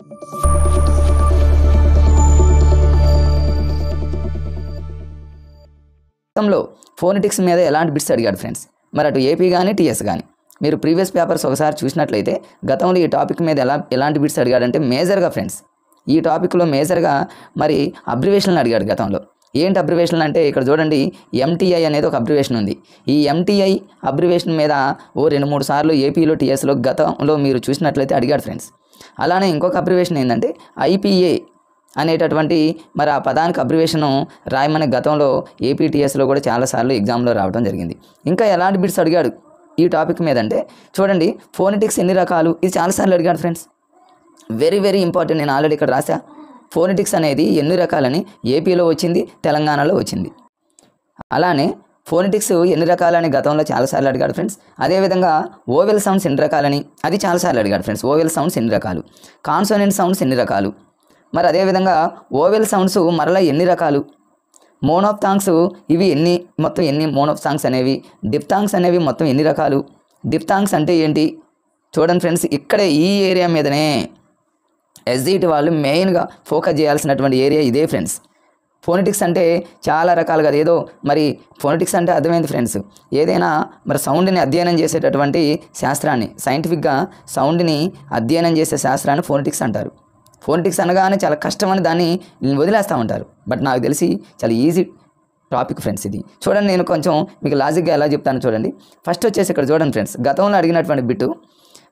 గతంలో ఫోనెటిక్స్ మీద ఎలాంటి బిట్స్ అడిగాడు ఫ్రెండ్స్. మరి అటు ఏపీ కానీ టీఎస్ కానీ మీరు ప్రీవియస్ పేపర్స్ ఒకసారి చూసినట్లయితే గతంలో ఈ టాపిక్ మీద ఎలాంటి బిట్స్ అడిగాడంటే మేజర్గా ఫ్రెండ్స్ ఈ టాపిక్లో మేజర్గా మరి అబ్రివేషన్లు అడిగాడు గతంలో. ఏంటి అబ్రివేషన్ అంటే ఇక్కడ చూడండి, ఎంటీఐ అనేది ఒక అబ్రివేషన్ ఉంది. ఈ ఎంటీఐ అబ్రివేషన్ మీద 2-3 సార్లు ఏపీలో టీఎస్లో గతంలో మీరు చూసినట్లయితే అడిగాడు ఫ్రెండ్స్. అలానే ఇంకొక అబ్రివేషన్ ఏంటంటే ఐపీఏ అనేటటువంటి మరి ఆ పదానికి అబ్రివేషను రాయమని గతంలో ఏపీటీఎస్లో కూడా చాలాసార్లు ఎగ్జామ్లో రావడం జరిగింది. ఇంకా ఎలాంటి బిట్స్ అడిగాడు ఈ టాపిక్ మీద అంటే చూడండి, ఫోనెటిక్స్ ఎన్ని రకాలు, ఇది చాలాసార్లు అడిగాడు ఫ్రెండ్స్. Very very important. నేను ఆల్రెడీ ఇక్కడ రాసా. ఫోనెటిక్స్ అనేది ఎన్ని రకాలని ఏపీలో వచ్చింది, తెలంగాణలో వచ్చింది. అలానే ఫోనెటిక్స్ ఎన్ని రకాలని గతంలో చాలాసార్లు అడిగాడు ఫ్రెండ్స్. అదేవిధంగా ఓవెల్ సౌండ్స్ ఎన్ని రకాలని అది చాలాసార్లు అడిగాడు ఫ్రెండ్స్. ఓవెల్ సౌండ్స్ ఎన్ని రకాలు, కాన్సోనెంట్ సౌండ్స్ ఎన్ని రకాలు, మరి అదేవిధంగా ఓవెల్ సౌండ్స్ మరలా ఎన్ని రకాలు, మోనోఫ్థాంగ్స్ ఇవి మొత్తం ఎన్ని మోనోఫ్థాంగ్స్ అనేవి, డిప్థాంగ్స్ అనేవి మొత్తం ఎన్ని రకాలు, డిప్థాంగ్స్ అంటే ఏంటి చూడండి ఫ్రెండ్స్. ఇక్కడే ఈ ఏరియా మీదనే ఎస్జిటి వాళ్ళు మెయిన్గా ఫోకస్ చేయాల్సినటువంటి ఏరియా ఇదే ఫ్రెండ్స్. ఫోనెటిక్స్ అంటే చాలా రకాలు కదా, ఏదో మరి ఫోనెటిక్స్ అంటే అర్థమైంది ఫ్రెండ్స్, ఏదైనా మరి సౌండ్ని అధ్యయనం చేసేటటువంటి శాస్త్రాన్ని, సైంటిఫిక్గా సౌండ్ని అధ్యయనం చేసే శాస్త్రాన్ని ఫోనెటిక్స్ అంటారు. ఫోనెటిక్స్ అనగానే చాలా కష్టమని దాన్ని వదిలేస్తూ ఉంటారు. బట్ నాకు తెలిసి చాలా ఈజీ టాపిక్ ఫ్రెండ్స్ ఇది. చూడండి, నేను కొంచెం మీకు లాజిక్గా ఎలా చెప్తాను చూడండి. ఫస్ట్ వచ్చేసి ఇక్కడ చూడండి ఫ్రెండ్స్, గతంలో అడిగినటువంటి బిట్టు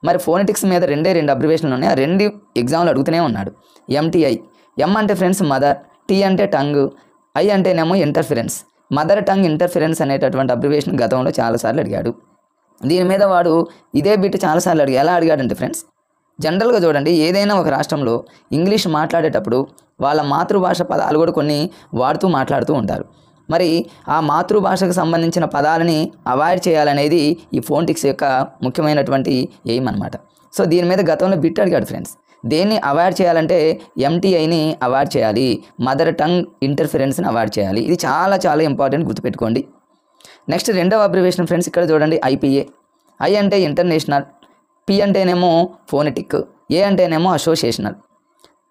మరి ఫోనెటిక్స్ మీద 2 అబ్రివేషన్లు ఉన్నాయి. ఆ 2 ఎగ్జామ్లు అడుగుతూనే ఉన్నాడు. ఎంటీఐ, ఎం అంటే ఫ్రెండ్స్ మదర్, టీ అంటే టంగ్, ఐ అంటేనేమో ఇంటర్ఫిరెన్స్. మదర్ టంగ్ ఇంటర్ఫిరెన్స్ అనేటటువంటి అబ్రివేషన్ గతంలో చాలాసార్లు అడిగాడు. దీని మీద వాడు ఇదే బిట్ చాలాసార్లు ఎలా అడిగాడంటే ఫ్రెండ్స్, జనరల్గా చూడండి, ఏదైనా ఒక రాష్ట్రంలో ఇంగ్లీష్ మాట్లాడేటప్పుడు వాళ్ళ మాతృభాష పదాలు కూడా కొన్ని వాడుతూ మాట్లాడుతూ ఉంటారు. మరి ఆ మాతృభాషకు సంబంధించిన పదాలని అవాయిడ్ చేయాలనేది ఈ ఫోనెటిక్స్ యొక్క ముఖ్యమైనటువంటి ఎయిమ్ అనమాట. సో దీని మీద గతంలో బిట్ అడిగాడు ఫ్రెండ్స్. దేన్ని అవాయిడ్ చేయాలంటే ఎంటీఐని అవాయిడ్ చేయాలి, మదర్ టంగ్ ఇంటర్ఫిరెన్స్ని అవాయిడ్ చేయాలి. ఇది చాలా చాలా ఇంపార్టెంట్, గుర్తుపెట్టుకోండి. నెక్స్ట్ 2వ అబ్రివేషన్ ఫ్రెండ్స్, ఇక్కడ చూడండి ఐపీఏ. ఐ అంటే ఇంటర్నేషనల్, పి అంటేనేమో ఫోనెటిక్, ఏ అంటేనేమో అసోసియేషనల్,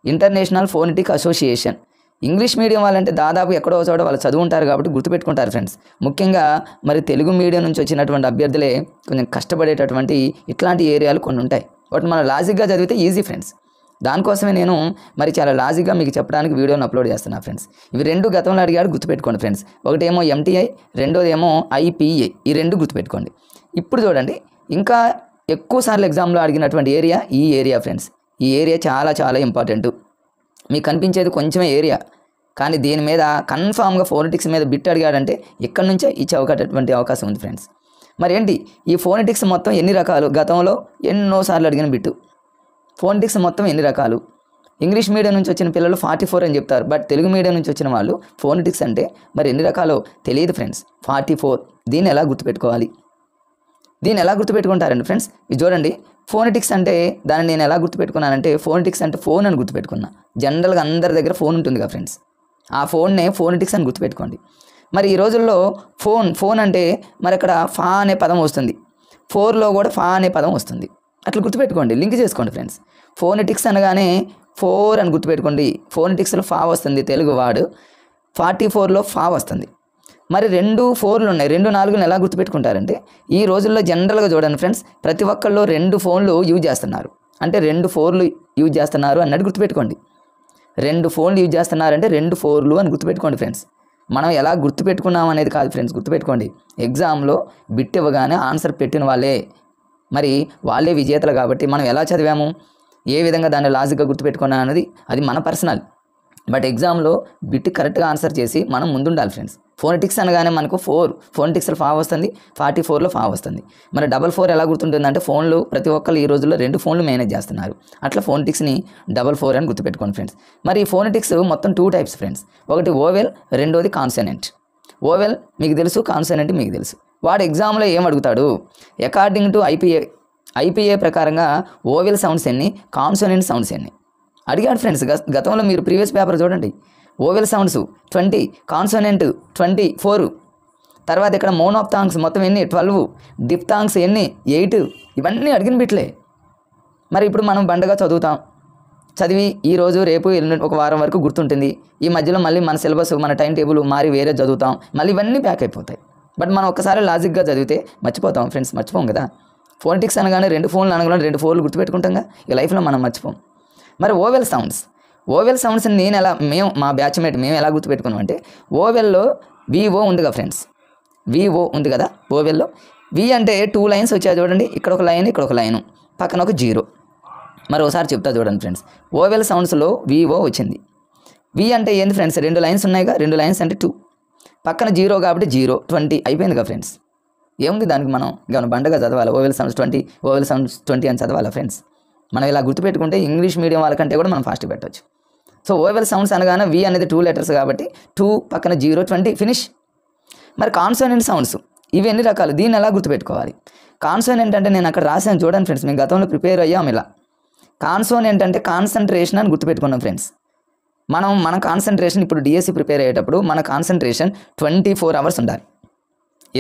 international phonetic association. English medium వాళ్ళంటే దాదాపు ఎక్కడో చోట వాళ్ళు చదువుంటారు కాబట్టి గుర్తుపెట్టుకుంటారు ఫ్రెండ్స్. ముఖ్యంగా మరి తెలుగు మీడియం నుంచి వచ్చినటువంటి అభ్యర్థులే కొంచెం కష్టపడేటటువంటి ఇట్లాంటి ఏరియాలు కొన్ని ఉంటాయి. బట్ మనం లాజిక్గా చదివితే ఈజీ ఫ్రెండ్స్. దానికోసమే నేను మరి చాలా లాజిక్గా మీకు చెప్పడానికి వీడియోని అప్లోడ్ చేస్తున్నా ఫ్రెండ్స్. ఇవి 2 గతంలో అడిగాడు, గుర్తుపెట్టుకోండి ఫ్రెండ్స్. ఒకటేమో ఎంటీఐ, రెండోదేమో ఐపీఏ. ఈ 2 గుర్తుపెట్టుకోండి. ఇప్పుడు చూడండి, ఇంకా ఎక్కువ సార్లు ఎగ్జామ్లో అడిగినటువంటి ఏరియా ఈ ఏరియా ఫ్రెండ్స్. ఈ ఏరియా చాలా చాలా ఇంపార్టెంట్. మీకు కనిపించేది కొంచెమే ఏరియా, కానీ దీని మీద కన్ఫామ్గా ఫోనెటిక్స్ మీద బిట్ అడిగాడంటే ఇక్కడ నుంచే ఇచ్చేటువంటి అవకాశం ఉంది ఫ్రెండ్స్. మరి ఏంటి ఈ ఫోనెటిక్స్ మొత్తం ఎన్ని రకాలు, గతంలో ఎన్నోసార్లు అడిగిన బిట్టు. ఫోనెటిక్స్ మొత్తం ఎన్ని రకాలు, ఇంగ్లీష్ మీడియం నుంచి వచ్చిన పిల్లలు 44 అని చెప్తారు. బట్ తెలుగు మీడియం నుంచి వచ్చిన వాళ్ళు ఫోనెటిక్స్ అంటే మరి ఎన్ని రకాలో తెలియదు ఫ్రెండ్స్. 44. దీన్ని ఎలా గుర్తుపెట్టుకోవాలి, దీన్ని ఎలా గుర్తుపెట్టుకుంటారండి ఫ్రెండ్స్? ఇది చూడండి, ఫోనెటిక్స్ అంటే దాన్ని నేను ఎలా గుర్తుపెట్టుకున్నానంటే ఫోనెటిక్స్ అంటే ఫోన్ అని గుర్తుపెట్టుకున్నా. జనరల్గా అందరి దగ్గర ఫోన్ ఉంటుంది కదా ఫ్రెండ్స్, ఆ ఫోన్నే ఫోనెటిక్స్ అని గుర్తుపెట్టుకోండి. మరి ఈ రోజుల్లో ఫోన్ అంటే మరి అక్కడ ఫా అనే పదం వస్తుంది, 4లో కూడా ఫా అనే పదం వస్తుంది. అట్లా గుర్తుపెట్టుకోండి, లింక్ చేసుకోండి ఫ్రెండ్స్. ఫోనెటిక్స్ అనగానే 4 అని గుర్తుపెట్టుకోండి. ఫోనెటిక్స్లో ఫా వస్తుంది తెలుగు వర్డ్, 44లో ఫా వస్తుంది. మరి 2 4లు ఉన్నాయి, 2 4లను ఎలా గుర్తుపెట్టుకుంటారంటే ఈ రోజుల్లో జనరల్గా చూడండి ఫ్రెండ్స్, ప్రతి ఒక్కళ్ళు 2 ఫోన్లు యూజ్ చేస్తున్నారు. అంటే 2 4లు యూజ్ చేస్తున్నారు అన్నట్టు గుర్తుపెట్టుకోండి. 2 ఫోన్లు యూజ్ చేస్తున్నారంటే 2 4లు అని గుర్తుపెట్టుకోండి ఫ్రెండ్స్. మనం ఎలా గుర్తుపెట్టుకున్నాం అనేది కాదు ఫ్రెండ్స్, గుర్తుపెట్టుకోండి. ఎగ్జామ్లో బిట్ ఇవ్వగానే ఆన్సర్ పెట్టిన వాళ్ళే విజేతలు. కాబట్టి మనం ఎలా చదివాము, ఏ విధంగా దాన్ని లాజిక్గా గుర్తుపెట్టుకున్నాం అనేది అది మన పర్సనల్. బట్ ఎగ్జామ్లో బిట్ కరెక్ట్గా ఆన్సర్ చేసి మనం ముందుండాలి ఫ్రెండ్స్. ఫోనెటిక్స్ అనగానే మనకు 4, ఫోనెటిక్స్లో ఫా వస్తుంది, 44లో ఫా వస్తుంది. మరి 44 ఎలా గుర్తుంటుందంటే ఫోన్లు ప్రతి ఒక్కరు ఈ రోజుల్లో 2 ఫోన్లు మేనేజ్ చేస్తున్నారు. అట్లా ఫోనెటిక్స్ని 44 అని గుర్తుపెట్టుకోండి ఫ్రెండ్స్. మరి ఈ ఫోనెటిక్స్ మొత్తం 2 టైప్స్ ఫ్రెండ్స్. ఒకటి ఓవెల్, రెండోది కాన్సోనెంట్. ఓవెల్ మీకు తెలుసు, కాన్సోనెంట్ మీకు తెలుసు. వాడు ఎగ్జామ్లో ఏం అడుగుతాడు, అకార్డింగ్ టు ఐపీఏ ప్రకారంగా ఓవెల్ సౌండ్స్ ఎన్ని, కాన్సోనెంట్ సౌండ్స్ ఎన్ని అడిగాడు ఫ్రెండ్స్. గతంలో మీరు ప్రీవియస్ పేపర్ చూడండి, ఓవెల్ సౌండ్స్ 20, కాన్సోనెంట్ 24, తర్వాత ఇక్కడ మోనోఫ్థాంగ్స్ మొత్తం ఎన్ని 12, డిప్థాంగ్స్ ఎన్ని 8, ఇవన్నీ అడిగిన బిట్లే. మరి ఇప్పుడు మనం బండగా చదువుతాం, చదివి ఈ రోజు రేపు ఎల్లుండి ఒక వారం వరకు గుర్తుంటుంది. ఈ మధ్యలో మళ్ళీ మన సిలబస్ మన టైం టేబుల్ మారి వేరే చదువుతాం, మళ్ళీ ఇవన్నీ బ్యాక్ అయిపోతాయి. బట్ మనం ఒక్కసారి లాజిక్గా చదివితే మర్చిపోతాం ఫ్రెండ్స్, మర్చిపోం కదా. ఫోనెటిక్స్ అనగానే 2 ఫోన్లు అనగానే 2 ఫోన్లు గుర్తుపెట్టుకుంటాంగా, ఈ లైఫ్లో మనం మర్చిపోం. మరి ఓవెల్ సౌండ్స్ని మేము మా బ్యాచ్మేట్ మేము ఎలా గుర్తుపెట్టుకున్నాం అంటే, ఓవెల్లో విఓ ఉందిగా ఫ్రెండ్స్, విఓ ఉంది కదా ఓవెల్లో. వి అంటే 2 లైన్స్ వచ్చాయి చూడండి, ఇక్కడ ఒక లైన్ ఇక్కడ ఒక లైను పక్కన ఒక 0. మరి ఒకసారి చెప్తా చూడండి ఫ్రెండ్స్, ఓవెల్ సౌండ్స్లో విఓ వచ్చింది. వి అంటే ఏంది ఫ్రెండ్స్, 2 లైన్స్ ఉన్నాయిగా, 2 లైన్స్ అంటే 2, పక్కన 0 కాబట్టి 0, 20 అయిపోయింది కదా ఫ్రెండ్స్. ఏముంది దానికి, మనం ఇక బండగా చదవాలి. ఓవెల్ సౌండ్స్ 20, ఓవెల్ సౌండ్స్ 20 అని చదవాలి ఫ్రెండ్స్. మనం ఇలా గుర్తుపెట్టుకుంటే ఇంగ్లీష్ మీడియం వాళ్ళకంటే కూడా మనం ఫాస్ట్ పెట్టవచ్చు. సో ఓవెల్ సౌండ్స్ అనగానే వి అనేది 2 లెటర్స్ కాబట్టి 2 పక్కన 0, 20 ఫినిష్. మరి కాన్సోనెంట్ సౌండ్స్ ఇవి ఎన్ని రకాలు, దీన్ని ఎలా గుర్తుపెట్టుకోవాలి? కాన్సోనెంట్ అంటే నేను అక్కడ రాసాను చూడండి ఫ్రెండ్స్, మేము గతంలో ప్రిపేర్ అయ్యాం ఇలా. కాన్సోనెంట్ అంటే కాన్సన్ట్రేషన్ అని గుర్తుపెట్టుకున్నాం ఫ్రెండ్స్. మన కాన్సన్ట్రేషన్ ఇప్పుడు డిఎస్సి ప్రిపేర్ అయ్యేటప్పుడు మన కాన్సన్ట్రేషన్ 24 అవర్స్ ఉండాలి.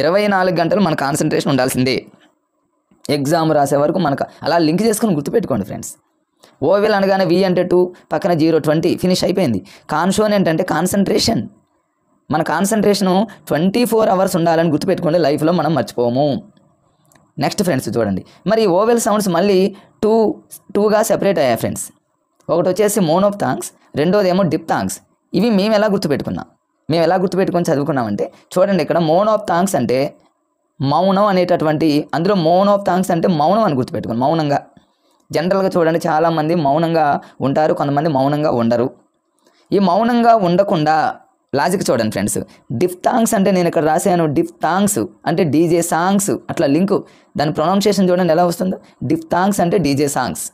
24 గంటలు మన కాన్సన్ట్రేషన్ ఉండాల్సిందే. ఎగ్జామ్ రాసే వరకు మనకు అలా లింక్ చేసుకొని గుర్తుపెట్టుకోండి ఫ్రెండ్స్. ఓవెల్ అనగానే వి అంటే 2 పక్కన 0, 20 ఫినిష్ అయిపోయింది. కాన్సోనెంట్ అంటే కాన్సన్ట్రేషన్, మన కాన్సన్ట్రేషను 24 అవర్స్ ఉండాలని గుర్తుపెట్టుకోండి, లైఫ్లో మనం మర్చిపోము. నెక్స్ట్ ఫ్రెండ్స్ చూడండి, మరి ఓవెల్ సౌండ్స్ మళ్ళీ 2గా సెపరేట్ అయ్యాయి ఫ్రెండ్స్. ఒకటి వచ్చేసి మోనోప్థాంగ్స్, రెండోదేమో డిప్థాంగ్స్. ఇవి మేము ఎలా గుర్తుపెట్టుకొని చదువుకున్నామంటే చూడండి, ఇక్కడ మోనోప్థాంగ్స్ అంటే మౌనం అనేటటువంటి, అందులో మోనోప్థాంగ్స్ అంటే మౌనం అని గుర్తుపెట్టుకోండి. మౌనంగా జనరల్గా చూడండి చాలామంది మౌనంగా ఉంటారు, కొంతమంది మౌనంగా ఉండరు. ఈ మౌనంగా ఉండకుండా లాజిక్ చూడండి ఫ్రెండ్స్, డిఫ్థాంగ్స్ అంటే నేను ఇక్కడ రాశాను, డిఫ్థాంగ్స్ అంటే డీజే సాంగ్స్, అట్లా లింకు, దాని ప్రొనౌన్సియేషన్ చూడండి ఎలా వస్తుందో. డిఫ్థాంగ్స్ అంటే డీజే సాంగ్స్,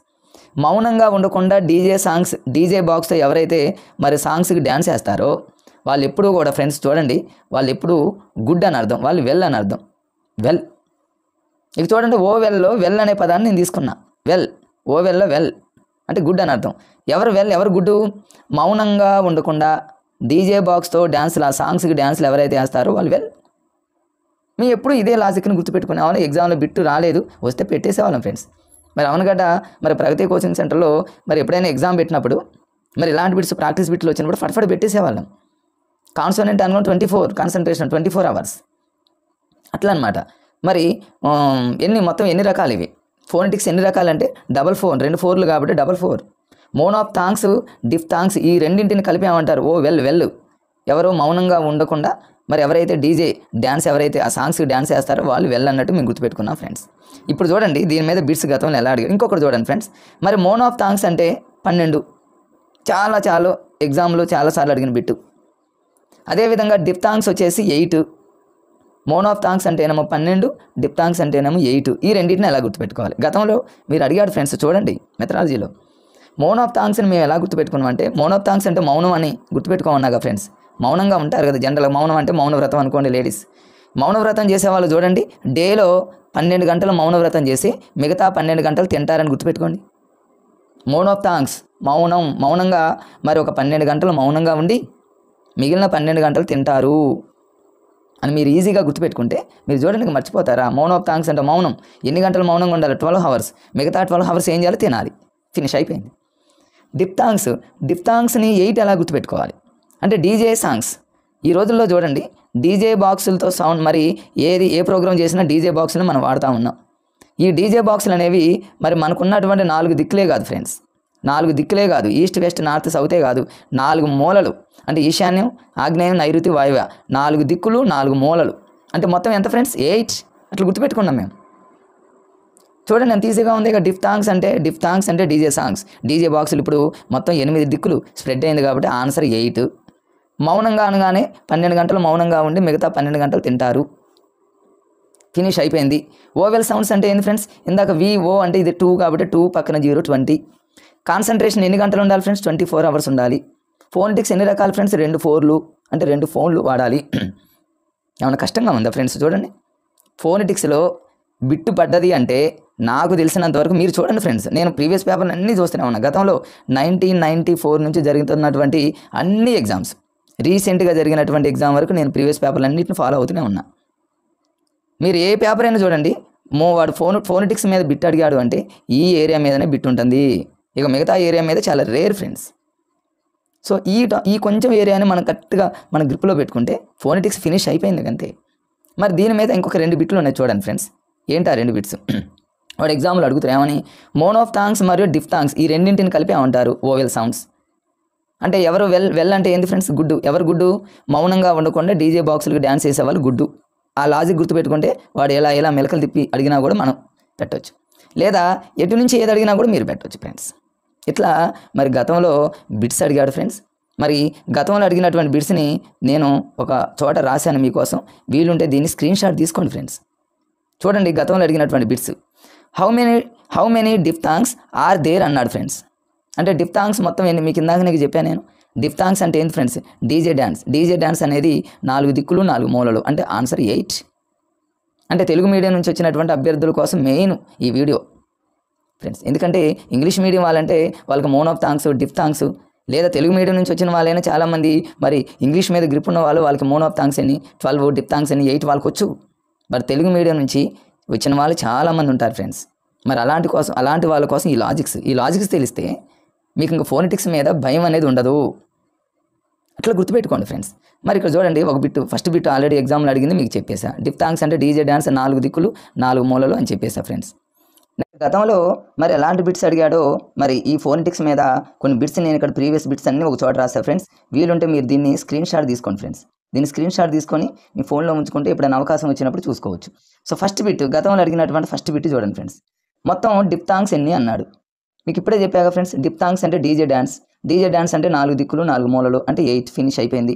మౌనంగా ఉండకుండా డీజే సాంగ్స్, డీజే బాక్స్తో ఎవరైతే మరి సాంగ్స్కి డ్యాన్స్ చేస్తారో వాళ్ళు ఎప్పుడూ కూడా ఫ్రెండ్స్ చూడండి, వాళ్ళు ఎప్పుడు గుడ్ అని అర్థం, వాళ్ళు వెల్ అని అర్థం. వెల్ ఇక చూడండి, ఓవెల్లో వెల్ అనే పదాన్ని నేను తీసుకున్నా. ఓవెల్లో వెల్ అంటే గుడ్ అని అర్థం. ఎవరు వెల్, ఎవరు గుడ్డు? మౌనంగా ఉండకుండా డీజే బాక్స్తో డ్యాన్సులు, ఆ సాంగ్స్కి డ్యాన్సులు ఎవరైతే వేస్తారో వాళ్ళు వెల్. మేము ఎప్పుడు ఇదే లాజిక్ని గుర్తుపెట్టుకునే వాళ్ళం. ఎగ్జామ్లో బిట్టు రాలేదు, వస్తే పెట్టేసేవాళ్ళం ఫ్రెండ్స్. మరి అవునుగడ్డ, మరి ప్రగతి కోచింగ్ సెంటర్లో మరి ఎప్పుడైనా ఎగ్జామ్ పెట్టినప్పుడు మరి ఇలాంటి బిట్స్ ప్రాక్టీస్ బిట్లు వచ్చినప్పుడు ఫట్ఫట్ పెట్టేసేవాళ్ళం. కాన్సోనెంట్ అనుకో 24 కాన్సన్ట్రేషన్ 24 అవర్స్ అట్లా అనమాట. మరి మొత్తం ఎన్ని రకాలు ఇవి? ఫోనెటిక్స్ ఎన్ని రకాలంటే డబల్ 4, 2 4లు కాబట్టి డబల్ 4. మోనోప్థాంగ్స్, డిఫ్థాంగ్స్ ఈ రెండింటిని కలిపామంటారు. వెల్ ఎవరో మౌనంగా ఉండకుండా మరి ఎవరైతే డీజే డ్యాన్స్, ఎవరైతే ఆ సాంగ్స్కి డ్యాన్స్ చేస్తారో వాళ్ళు వెల్ అన్నట్టు మేము గుర్తుపెట్టుకున్నాం ఫ్రెండ్స్. ఇప్పుడు చూడండి దీని మీద బిట్స్ గతంలో ఎలా అడిగారు. ఇంకొకటి చూడండి ఫ్రెండ్స్, మరి మోనోప్థాంగ్స్ అంటే 12, చాలా ఎగ్జామ్లో చాలాసార్లు అడిగిన బిట్టు. అదేవిధంగా డిఫ్థాంగ్స్ వచ్చేసి 8. మోనోప్థాంగ్స్ అంటేనేమో 12, డిఫ్థాంగ్స్ అంటేనేమో 8. ఈ రెండింటిని ఎలా గుర్తుపెట్టుకోవాలి? గతంలో మీరు అడిగాడు ఫ్రెండ్స్ చూడండి మెథడాలజీలో. మోనోప్థాంగ్స్ని మేము ఎలా గుర్తుపెట్టుకున్నాం అంటే, మోనోప్థాంగ్స్ అంటే మౌనం అని గుర్తుపెట్టుకోమన్నాగా ఫ్రెండ్స్. మౌనంగా ఉంటారు కదా జనరల్గా, మౌనం అంటే మౌనవ్రతం అనుకోండి లేడీస్. మౌనవ్రతం చేసేవాళ్ళు చూడండి, డేలో 12 గంటలు మౌనవ్రతం చేసి మిగతా 12 గంటలు తింటారని గుర్తుపెట్టుకోండి. మోనోప్థాంగ్స్ మౌనంగా మరి ఒక 12 గంటలు మౌనంగా ఉండి మిగిలిన 12 గంటలు తింటారు అని మీరు ఈజీగా గుర్తుపెట్టుకుంటే మీరు చూడండి మర్చిపోతారా? మోనోప్థాంగ్స్ అంటే మౌనం. ఎన్ని గంటలు మౌనంగా ఉండాలి? 12 అవర్స్. మిగతా 12 అవర్స్ ఏం చేయాలి? తినాలి. ఫినిష్ అయిపోయింది. డిఫ్థాంగ్స్ని 8 ఎలా గుర్తుపెట్టుకోవాలి అంటే డీజే సాంగ్స్. ఈ రోజుల్లో చూడండి డీజే బాక్సులతో సౌండ్, మరి ఏ ప్రోగ్రామ్ చేసినా డీజే బాక్సులు మనం వాడుతూ ఉన్నాం. ఈ డీజే బాక్సులు అనేవి మరి మనకున్నటువంటి 4 దిక్కులే కాదు ఫ్రెండ్స్, 4 దిక్కులే కాదు, ఈస్ట్ వెస్ట్ నార్త్ సౌతే కాదు, 4 మూలలు అంటే ఈశాన్యం, ఆగ్నేయం, నైరుతి, వాయువ్య, 4 దిక్కులు 4 మూలలు అంటే మొత్తం ఎంత ఫ్రెండ్స్? 8. అట్లా గుర్తుపెట్టుకున్నాం మేము. చూడండి ఎంత ఈజీగా ఉంది. ఇక డిఫ్థాంగ్స్ అంటే డీజే సాంగ్స్, డీజే బాక్సులు ఇప్పుడు మొత్తం 8 దిక్కులు స్ప్రెడ్ అయింది కాబట్టి ఆన్సర్ 8. మౌనంగా అనగానే 12 గంటలు మౌనంగా ఉండి మిగతా 12 గంటలు తింటారు. ఫినిష్ అయిపోయింది. ఓవెల్ సౌండ్స్ అంటే ఏంది ఫ్రెండ్స్? ఇందాక విఓ అంటే ఇది 2 కాబట్టి 2 పక్కన 0, 20. కాన్సన్ట్రేషన్ ఎన్ని గంటలు ఉండాలి ఫ్రెండ్స్? 24 అవర్స్ ఉండాలి. ఫోనెటిక్స్ ఎన్ని రకాలు ఫ్రెండ్స్? 2 4లు అంటే 2 ఫోన్లు వాడాలి. ఏమన్నా కష్టంగా ఉందా ఫ్రెండ్స్? చూడండి ఫోనెటిక్స్లో బిట్టు పడ్డది అంటే నాకు తెలిసినంతవరకు మీరు చూడండి ఫ్రెండ్స్, నేను ప్రీవియస్ పేపర్లు అన్నీ చూస్తూనే ఉన్నా. గతంలో 1994 నుంచి జరుగుతున్నటువంటి అన్ని ఎగ్జామ్స్, రీసెంట్గా జరిగినటువంటి ఎగ్జామ్ వరకు నేను ప్రీవియస్ పేపర్లు అన్నింటిని ఫాలో అవుతూనే ఉన్నా. మీరు ఏ పేపర్ అయినా చూడండి, వాడు ఫోనెటిక్స్ మీద బిట్ అడిగాడు అంటే ఈ ఏరియా మీదనే బిట్ ఉంటుంది. ఇక మిగతా ఏరియా మీద చాలా రేర్ ఫ్రెండ్స్. సో ఈ కొంచెం ఏరియాని మనం కరెక్ట్గా మన గ్రిప్లో పెట్టుకుంటే ఫోనెటిక్స్ ఫినిష్ అయిపోయింది అంతే. మరి దీని మీద ఇంకొక 2 బిట్లు ఉన్నాయి చూడండి ఫ్రెండ్స్. ఏంటి ఆ 2 బిట్స్? వాడు ఎగ్జాంపుల్ అడుగుతారు ఏమని, మోనోఫ్థాంగ్స్ మరియు డిఫ్థాంగ్స్ ఈ రెండింటిని కలిపి ఏమంటారు? Vowel sounds. అంటే ఎవరు వెల్ అంటే ఏంది ఫ్రెండ్స్? గుడ్డు. ఎవరు గుడ్డు? మౌనంగా ఉండకుండా డీజే బాక్సులకు డ్యాన్స్ చేసేవాళ్ళు గుడ్డు. ఆ లాజిక్ గుర్తుపెట్టుకుంటే వాడు ఎలా మెలకలు తిప్పి అడిగినా కూడా మనం పెట్టవచ్చు, లేదా ఎటు నుంచి ఏది అడిగినా కూడా మీరు పెట్టవచ్చు ఫ్రెండ్స్. ఇట్లా మరి గతంలో బిట్స్ అడిగాడు ఫ్రెండ్స్. మరి గతంలో అడిగినటువంటి బిట్స్ని నేను ఒక చోట రాశాను మీకోసం. వీలుంటే దీన్ని స్క్రీన్ షాట్ తీసుకోండి ఫ్రెండ్స్. చూడండి గతంలో అడిగినటువంటి bits. How many diphthongs are there అన్నాడు ఫ్రెండ్స్. అంటే డిఫ్థాంగ్స్ మొత్తం ఎన్ని? మీకు ఇందాక నీకు చెప్పాను నేను. డిఫ్థాంగ్స్ అంటే ఏంటి ఫ్రెండ్స్? డీజే డ్యాన్స్ అనేది 4 దిక్కులు 4 మూలలు. అంటే ఆన్సర్ 8. అంటే తెలుగు మీడియం నుంచి వచ్చినటువంటి అభ్యర్థుల కోసం మెయిన్ ఈ వీడియో ఫ్రెండ్స్. ఎందుకంటే ఇంగ్లీష్ మీడియం వాళ్ళంటే వాళ్ళకి మోనోఫ్థాంగ్స్, డిఫ్థాంగ్స్, లేదా తెలుగు మీడియం నుంచి వచ్చిన వాళ్ళైనా చాలామంది మరి ఇంగ్లీష్ మీద గ్రిప్ ఉన్న వాళ్ళకి మోనోఫ్థాంగ్స్ అని 12 డిఫ్థాంగ్స్ అని 8 వాళ్ళకి వచ్చు. మరి తెలుగు మీడియం నుంచి వచ్చిన వాళ్ళు చాలామంది ఉంటారు ఫ్రెండ్స్. మరి అలాంటి వాళ్ళ కోసం ఈ లాజిక్స్ తెలిస్తే మీకు ఇంకా ఫోనెటిక్స్ మీద భయం అనేది ఉండదు. అట్లా గుర్తుపెట్టుకోండి ఫ్రెండ్స్. మరి ఇక్కడ చూడండి ఒక బిట్, ఫస్ట్ బిట్ ఆల్రెడీ ఎగ్జామ్లో అడిగింది మీకు చెప్పేసా. డిఫ్థాంగ్స్ అంటే డీజే డ్యాన్స్ 4 దిక్కులు 4 మూలలు అని చెప్పేసా ఫ్రెండ్స్. గతంలో మరి ఎలాంటి బిట్స్ అడిగాడో మరి ఈ ఫోనెటిక్స్ మీద కొన్ని బిట్స్ నేను ఇక్కడ ప్రీవియస్ బిట్స్ అన్ని ఒక చోట రాసా ఫ్రెండ్స్. వీలుంటే మీరు దీన్ని స్క్రీన్ షాట్ తీసుకోండి ఫ్రెండ్స్. దీన్ని స్క్రీన్ షాట్ తీసుకొని మీ ఫోన్లో ఉంచుకుంటే ఎప్పుడైనా అవకాశం వచ్చినప్పుడు చూసుకోవచ్చు. సో ఫస్ట్ బిట్, గతంలో అడిగినటువంటి ఫస్ట్ బిట్ చూడండి ఫ్రెండ్స్. మొత్తం డిఫ్థాంగ్స్ ఎన్ని అన్నాడు. మీకు ఇప్పుడే చెప్పాగా ఫ్రెండ్స్, డిఫ్థాంగ్స్ అంటే డీజే డ్యాన్స్ అంటే 4 దిక్కులు 4 మూలలు అంటే 8 ఫినిష్ అయిపోయింది.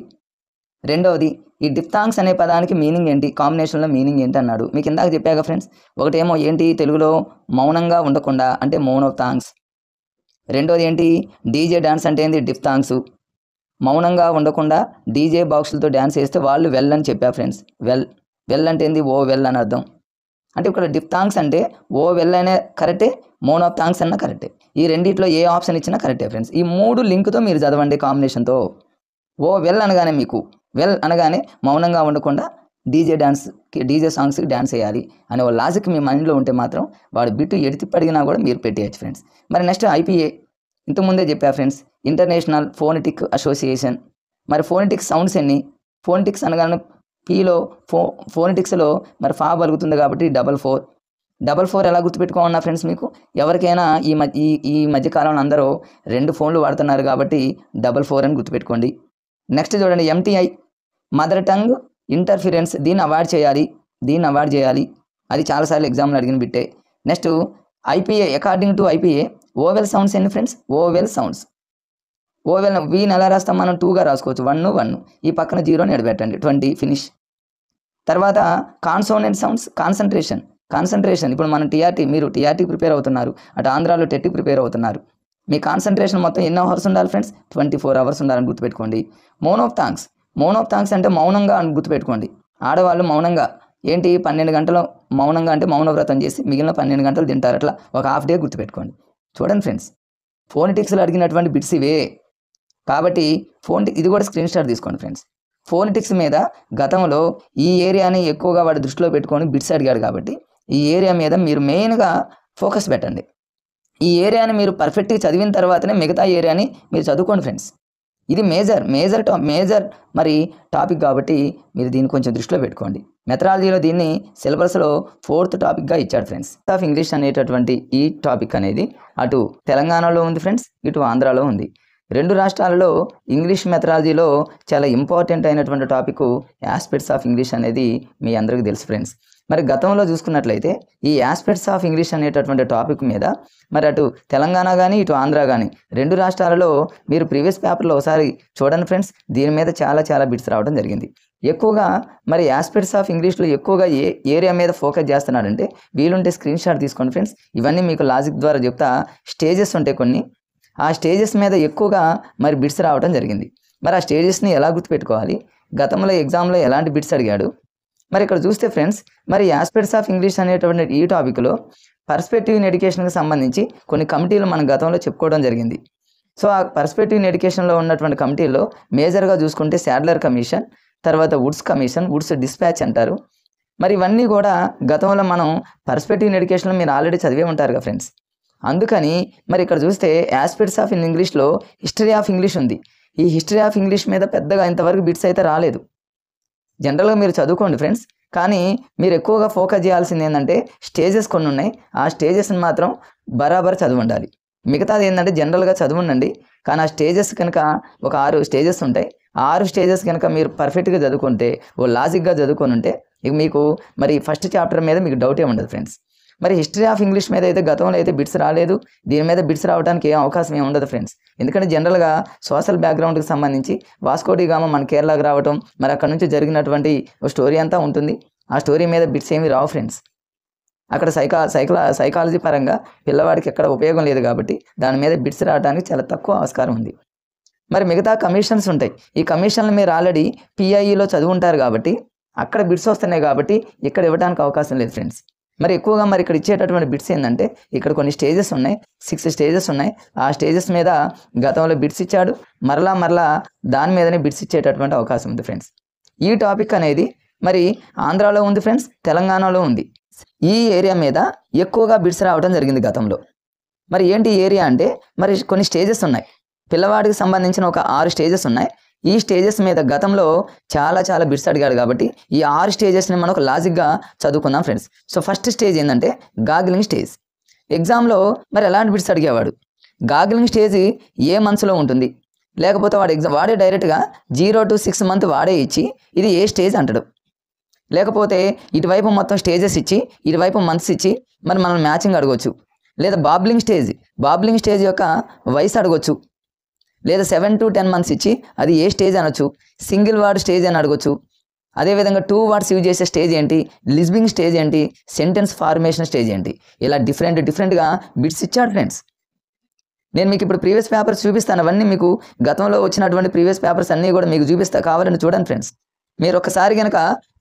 రెండవది, ఈ డిఫ్థాంగ్స్ అనే పదానికి మీనింగ్ ఏంటి, కాంబినేషన్లో మీనింగ్ ఏంటి అన్నాడు. మీకు ఇందాక చెప్పాగా ఫ్రెండ్స్. ఒకటేమో ఏంటి తెలుగులో మౌనంగా ఉండకుండా అంటే మోనోథాంగ్స్. రెండోది ఏంటి, డీజే డ్యాన్స్ అంటే ఏంటి డిఫ్థాంగ్స్. మౌనంగా ఉండకుండా డీజే బాక్సులతో డ్యాన్స్ చేస్తే వాళ్ళు వెల్ అని చెప్పా ఫ్రెండ్స్. వెల్ అంటే ఏంది? ఓ వెల్ అని అర్థం. అంటే ఇక్కడ డిఫ్థాంగ్స్ అంటే ఓ వెల్ అనే కరెక్టే, మోనోథాంగ్స్ అన్న కరెక్టే. ఈ రెండిట్లో ఏ ఆప్షన్ ఇచ్చినా కరెక్టే ఫ్రెండ్స్. ఈ 3 లింక్తో మీరు చదవండి కాంబినేషన్తో. ఓ వెల్ అనగానే మీకు మౌనంగా ఉండకుండా డీజే సాంగ్స్కి డ్యాన్స్ చేయాలి అనే ఒక లాజిక్ మీ మైండ్లో ఉంటే మాత్రం వాడు బిట్టు ఎడితిప్పడిగినా కూడా మీరు పెట్టేయచ్చు ఫ్రెండ్స్. మరి నెక్స్ట్ IPA, ఇంతకుముందే చెప్పా ఫ్రెండ్స్, ఇంటర్నేషనల్ ఫోనెటిక్ అసోసియేషన్. మరి ఫోనెటిక్ సౌండ్స్ ఎన్ని? ఫోనెటిక్స్ అనగానే పీలో ఫోనెటిక్స్లో మరి ఫా పలుకుతుంది కాబట్టి 4 ఎలా గుర్తుపెట్టుకోమన్నా ఫ్రెండ్స్. మీకు ఎవరికైనా ఈ మధ్యకాలంలో అందరూ 2 ఫోన్లు వాడుతున్నారు కాబట్టి 4 అని గుర్తుపెట్టుకోండి. నెక్స్ట్ చూడండి, MTI మదర్ టంగ్ ఇంటర్ఫిరెన్స్, దీన్ని అవాయిడ్ చేయాలి. అది చాలాసార్లు ఎగ్జామ్లో అడిగిన బిట్టే. Next IPA, according to IPA vowel sounds ఎన్ని ఫ్రెండ్స్? Vowel sounds. వీని ఎలా రాస్తాం మనం? 2గా రాసుకోవచ్చు. 1 ఈ పక్కన 0ని ఎడబెట్టండి. 20 ఫినిష్. తర్వాత కాన్సోనెంట్ సౌండ్స్, కాన్సన్ట్రేషన్. ఇప్పుడు మనం మీరు TRT ప్రిపేర్ అవుతున్నారు, అటు ఆంధ్రాలో టెట్ ప్రిపేర్ అవుతున్నారు. మీ కాన్సన్ట్రేషన్ మొత్తం ఎన్ని అవర్స్ ఉండాలి ఫ్రెండ్స్? 24 అవర్స్ ఉండాలని గుర్తుపెట్టుకోండి. మోనోఫ్థాంగ్స్ అంటే మౌనంగా అని గుర్తుపెట్టుకోండి. ఆడవాళ్ళు మౌనంగా ఏంటి 12 గంటలు మౌనంగా అంటే మౌనవ్రతం చేసి మిగిలిన 12 గంటలు తింటారు. అట్లా ఒక హాఫ్ డే గుర్తుపెట్టుకోండి. చూడండి ఫ్రెండ్స్, ఫోనెటిక్స్లో అడిగినటువంటి బిట్స్ ఇవే కాబట్టి ఇది కూడా స్క్రీన్ షాట్ తీసుకోండి ఫ్రెండ్స్. ఫోనెటిక్స్ మీద గతంలో ఈ ఏరియాని ఎక్కువగా వాడు దృష్టిలో పెట్టుకొని బిట్స్ అడిగాడు కాబట్టి ఈ ఏరియా మీద మీరు మెయిన్గా ఫోకస్ పెట్టండి. ఈ ఏరియాని మీరు పర్ఫెక్ట్గా చదివిన తర్వాతనే మిగతా ఏరియాని మీరు చదువుకోండి ఫ్రెండ్స్. ఇది మేజర్ మరి టాపిక్ కాబట్టి మీరు దీన్ని కొంచెం దృష్టిలో పెట్టుకోండి. మెథడాలజీలో దీన్ని సిలబస్లో 4th టాపిక్గా ఇచ్చాడు ఫ్రెండ్స్. ఆఫ్ ఇంగ్లీష్ అనేటటువంటి ఈ టాపిక్ అనేది అటు తెలంగాణలో ఉంది ఫ్రెండ్స్, ఇటు ఆంధ్రాలో ఉంది. 2 రాష్ట్రాలలో ఇంగ్లీష్ మెథడాలజీలో చాలా ఇంపార్టెంట్ అయినటువంటి టాపిక్ ఆస్పెక్ట్స్ ఆఫ్ ఇంగ్లీష్ అనేది మీ అందరికీ తెలుసు ఫ్రెండ్స్. మరి గతంలో చూసుకున్నట్లయితే ఈ ఆస్పెక్ట్స్ ఆఫ్ ఇంగ్లీష్ అనేటటువంటి టాపిక్ మీద మరి అటు తెలంగాణ కానీ ఇటు ఆంధ్ర కానీ 2 రాష్ట్రాలలో మీరు ప్రీవియస్ పేపర్లో ఒకసారి చూడండి ఫ్రెండ్స్. దీని మీద చాలా బిట్స్ రావడం జరిగింది. ఎక్కువగా మరి ఆస్పెక్ట్స్ ఆఫ్ ఇంగ్లీష్లో ఎక్కువగా ఏ ఏరియా మీద ఫోకస్ చేస్తున్నాడంటే వీలుంటే స్క్రీన్ షాట్ తీసుకోండి ఫ్రెండ్స్. ఇవన్నీ మీకు లాజిక్ ద్వారా చెప్తా. స్టేజెస్ ఉంటాయి కొన్ని, ఆ స్టేజెస్ మీద ఎక్కువగా మరి బిట్స్ రావడం జరిగింది. మరి ఆ స్టేజెస్ని ఎలా గుర్తుపెట్టుకోవాలి, గతంలో ఎగ్జామ్లో ఎలాంటి బిట్స్ అడిగాడు. మరి ఇక్కడ చూస్తే ఫ్రెండ్స్, మరి ఆస్పెక్ట్స్ ఆఫ్ ఇంగ్లీష్ అనేటువంటి ఈ టాపిక్లో పర్స్పెక్టివ్ ఇన్ ఎడ్యుకేషన్కి సంబంధించి కొన్ని కమిటీలు మన గతంలో చెప్పుకోవడం జరిగింది. సో ఆ పర్స్పెక్టివ్ ఇన్ ఎడ్యుకేషన్లో ఉన్నటువంటి కమిటీల్లో మేజర్గా చూసుకుంటే శాడ్లర్ కమిషన్, తర్వాత వుడ్స్ డిస్పాచ్ అంటారు. మరి ఇవన్నీ కూడా గతంలో మనం పర్స్పెక్టివ్ ఇన్ ఎడ్యుకేషన్లో మీరు ఆల్రెడీ చదివే ఉంటారు కదా ఫ్రెండ్స్. అందుకని మరి ఇక్కడ చూస్తే ఆస్పెక్ట్స్ ఆఫ్ ఇన్ ఇంగ్లీష్లో హిస్టరీ ఆఫ్ ఇంగ్లీష్ ఉంది. ఈ హిస్టరీ ఆఫ్ ఇంగ్లీష్ మీద పెద్దగా ఇంతవరకు బిట్స్ అయితే రాలేదు. జనరల్గా మీరు చదువుకోండి ఫ్రెండ్స్, కానీ మీరు ఎక్కువగా ఫోకస్ చేయాల్సింది ఏంటంటే స్టేజెస్ కొన్ని ఉన్నాయి, ఆ స్టేజెస్ని మాత్రం బరాబర్ చదవండాలి. మిగతాది ఏంటంటే జనరల్గా చదవండి, కానీ ఆ స్టేజెస్ కనుక ఒక 6 స్టేజెస్ ఉంటాయి. ఆ 6 స్టేజెస్ కనుక మీరు పర్ఫెక్ట్గా చదువుకుంటే, ఓ లాజిక్గా చదువుకొని ఉంటే ఇక మీకు మరి ఫస్ట్ చాప్టర్ మీద మీకు డౌటే ఉండదు ఫ్రెండ్స్. మరి హిస్టరీ ఆఫ్ ఇంగ్లీష్ మీద అయితే గతంలో అయితే బిట్స్ రాలేదు, దీని మీద బిట్స్ రావడానికి ఏం అవకాశం ఏమి ఉండదు ఫ్రెండ్స్. ఎందుకంటే జనరల్గా సోషల్ బ్యాక్గ్రౌండ్కి సంబంధించి వాస్కో డి గామా మన కేరళకు రావటం, మరి అక్కడ నుంచి జరిగినటువంటి స్టోరీ అంతా ఉంటుంది. ఆ స్టోరీ మీద బిట్స్ ఏమి రావు ఫ్రెండ్స్. అక్కడ సైకాలజీ పరంగా పిల్లవాడికి ఎక్కడ ఉపయోగం లేదు కాబట్టి దాని మీద బిట్స్ రావడానికి చాలా తక్కువ ఆస్కారం ఉంది. మరి మిగతా కమిషన్స్ ఉంటాయి, ఈ కమిషన్లు మీరు ఆల్రెడీ పిఐఈలో చదువుంటారు కాబట్టి అక్కడ బిట్స్ వస్తున్నాయి కాబట్టి ఇక్కడ ఇవ్వడానికి అవకాశం లేదు ఫ్రెండ్స్. మరి ఎక్కువగా మరి ఇక్కడ ఇచ్చేటటువంటి బిట్స్ ఏంటంటే ఇక్కడ కొన్ని స్టేజెస్ ఉన్నాయి, 6 స్టేజెస్ ఉన్నాయి. ఆ స్టేజెస్ మీద గతంలో బిట్స్ ఇచ్చాడు, మరలా దాని మీదనే బిట్స్ ఇచ్చేటటువంటి అవకాశం ఉంది ఫ్రెండ్స్. ఈ టాపిక్ అనేది మరి ఆంధ్రాలో ఉంది ఫ్రెండ్స్, తెలంగాణలో ఉంది. ఈ ఏరియా మీద ఎక్కువగా బిట్స్ రావడం జరిగింది గతంలో. మరి ఏంటి ఏరియా అంటే మరి కొన్ని స్టేజెస్ ఉన్నాయి, పిల్లవాడికి సంబంధించిన ఒక 6 స్టేజెస్ ఉన్నాయి. ఈ స్టేజెస్ మీద గతంలో చాలా బిట్స్ అడిగాడు కాబట్టి ఈ 6 స్టేజెస్ని మనం ఒక లాజిక్గా చదువుకుందాం ఫ్రెండ్స్. సో ఫస్ట్ స్టేజ్ ఏంటంటే గాగ్లింగ్ స్టేజ్. ఎగ్జామ్లో మరి ఎలాంటి బిట్స్ అడిగేవాడు, గాగ్లింగ్ స్టేజ్ ఏ మంత్స్లో ఉంటుంది, లేకపోతే వాడే డైరెక్ట్గా 0 to 6 మంత్ వాడే ఇచ్చి ఇది ఏ స్టేజ్ అంటాడు, లేకపోతే ఇటువైపు మొత్తం స్టేజెస్ ఇచ్చి ఇటువైపు మంత్స్ ఇచ్చి మరి మనం మ్యాచింగ్ అడగవచ్చు. లేదా బాబ్లింగ్ స్టేజ్ యొక్క వయసు అడగవచ్చు. లేదా 7 to 10 మంత్స్ ఇచ్చి అది ఏ స్టేజ్ అనొచ్చు, సింగిల్ వర్డ్ స్టేజ్ అని అడగొచ్చు. అదేవిధంగా 2 words యూజ్ చేసే స్టేజ్ ఏంటి, లిస్బింగ్ స్టేజ్ ఏంటి, సెంటెన్స్ ఫార్మేషన్ స్టేజ్ ఏంటి, ఇలా డిఫరెంట్గా బిట్స్ ఇచ్చాడు ఫ్రెండ్స్. నేను మీకు ఇప్పుడు ప్రీవియస్ పేపర్స్ చూపిస్తాను, అవన్నీ మీకు గతంలో వచ్చినటువంటి ప్రీవియస్ పేపర్స్ అన్నీ కూడా మీకు చూపిస్తా, కావాలని చూడండి ఫ్రెండ్స్. మీరు ఒకసారి కనుక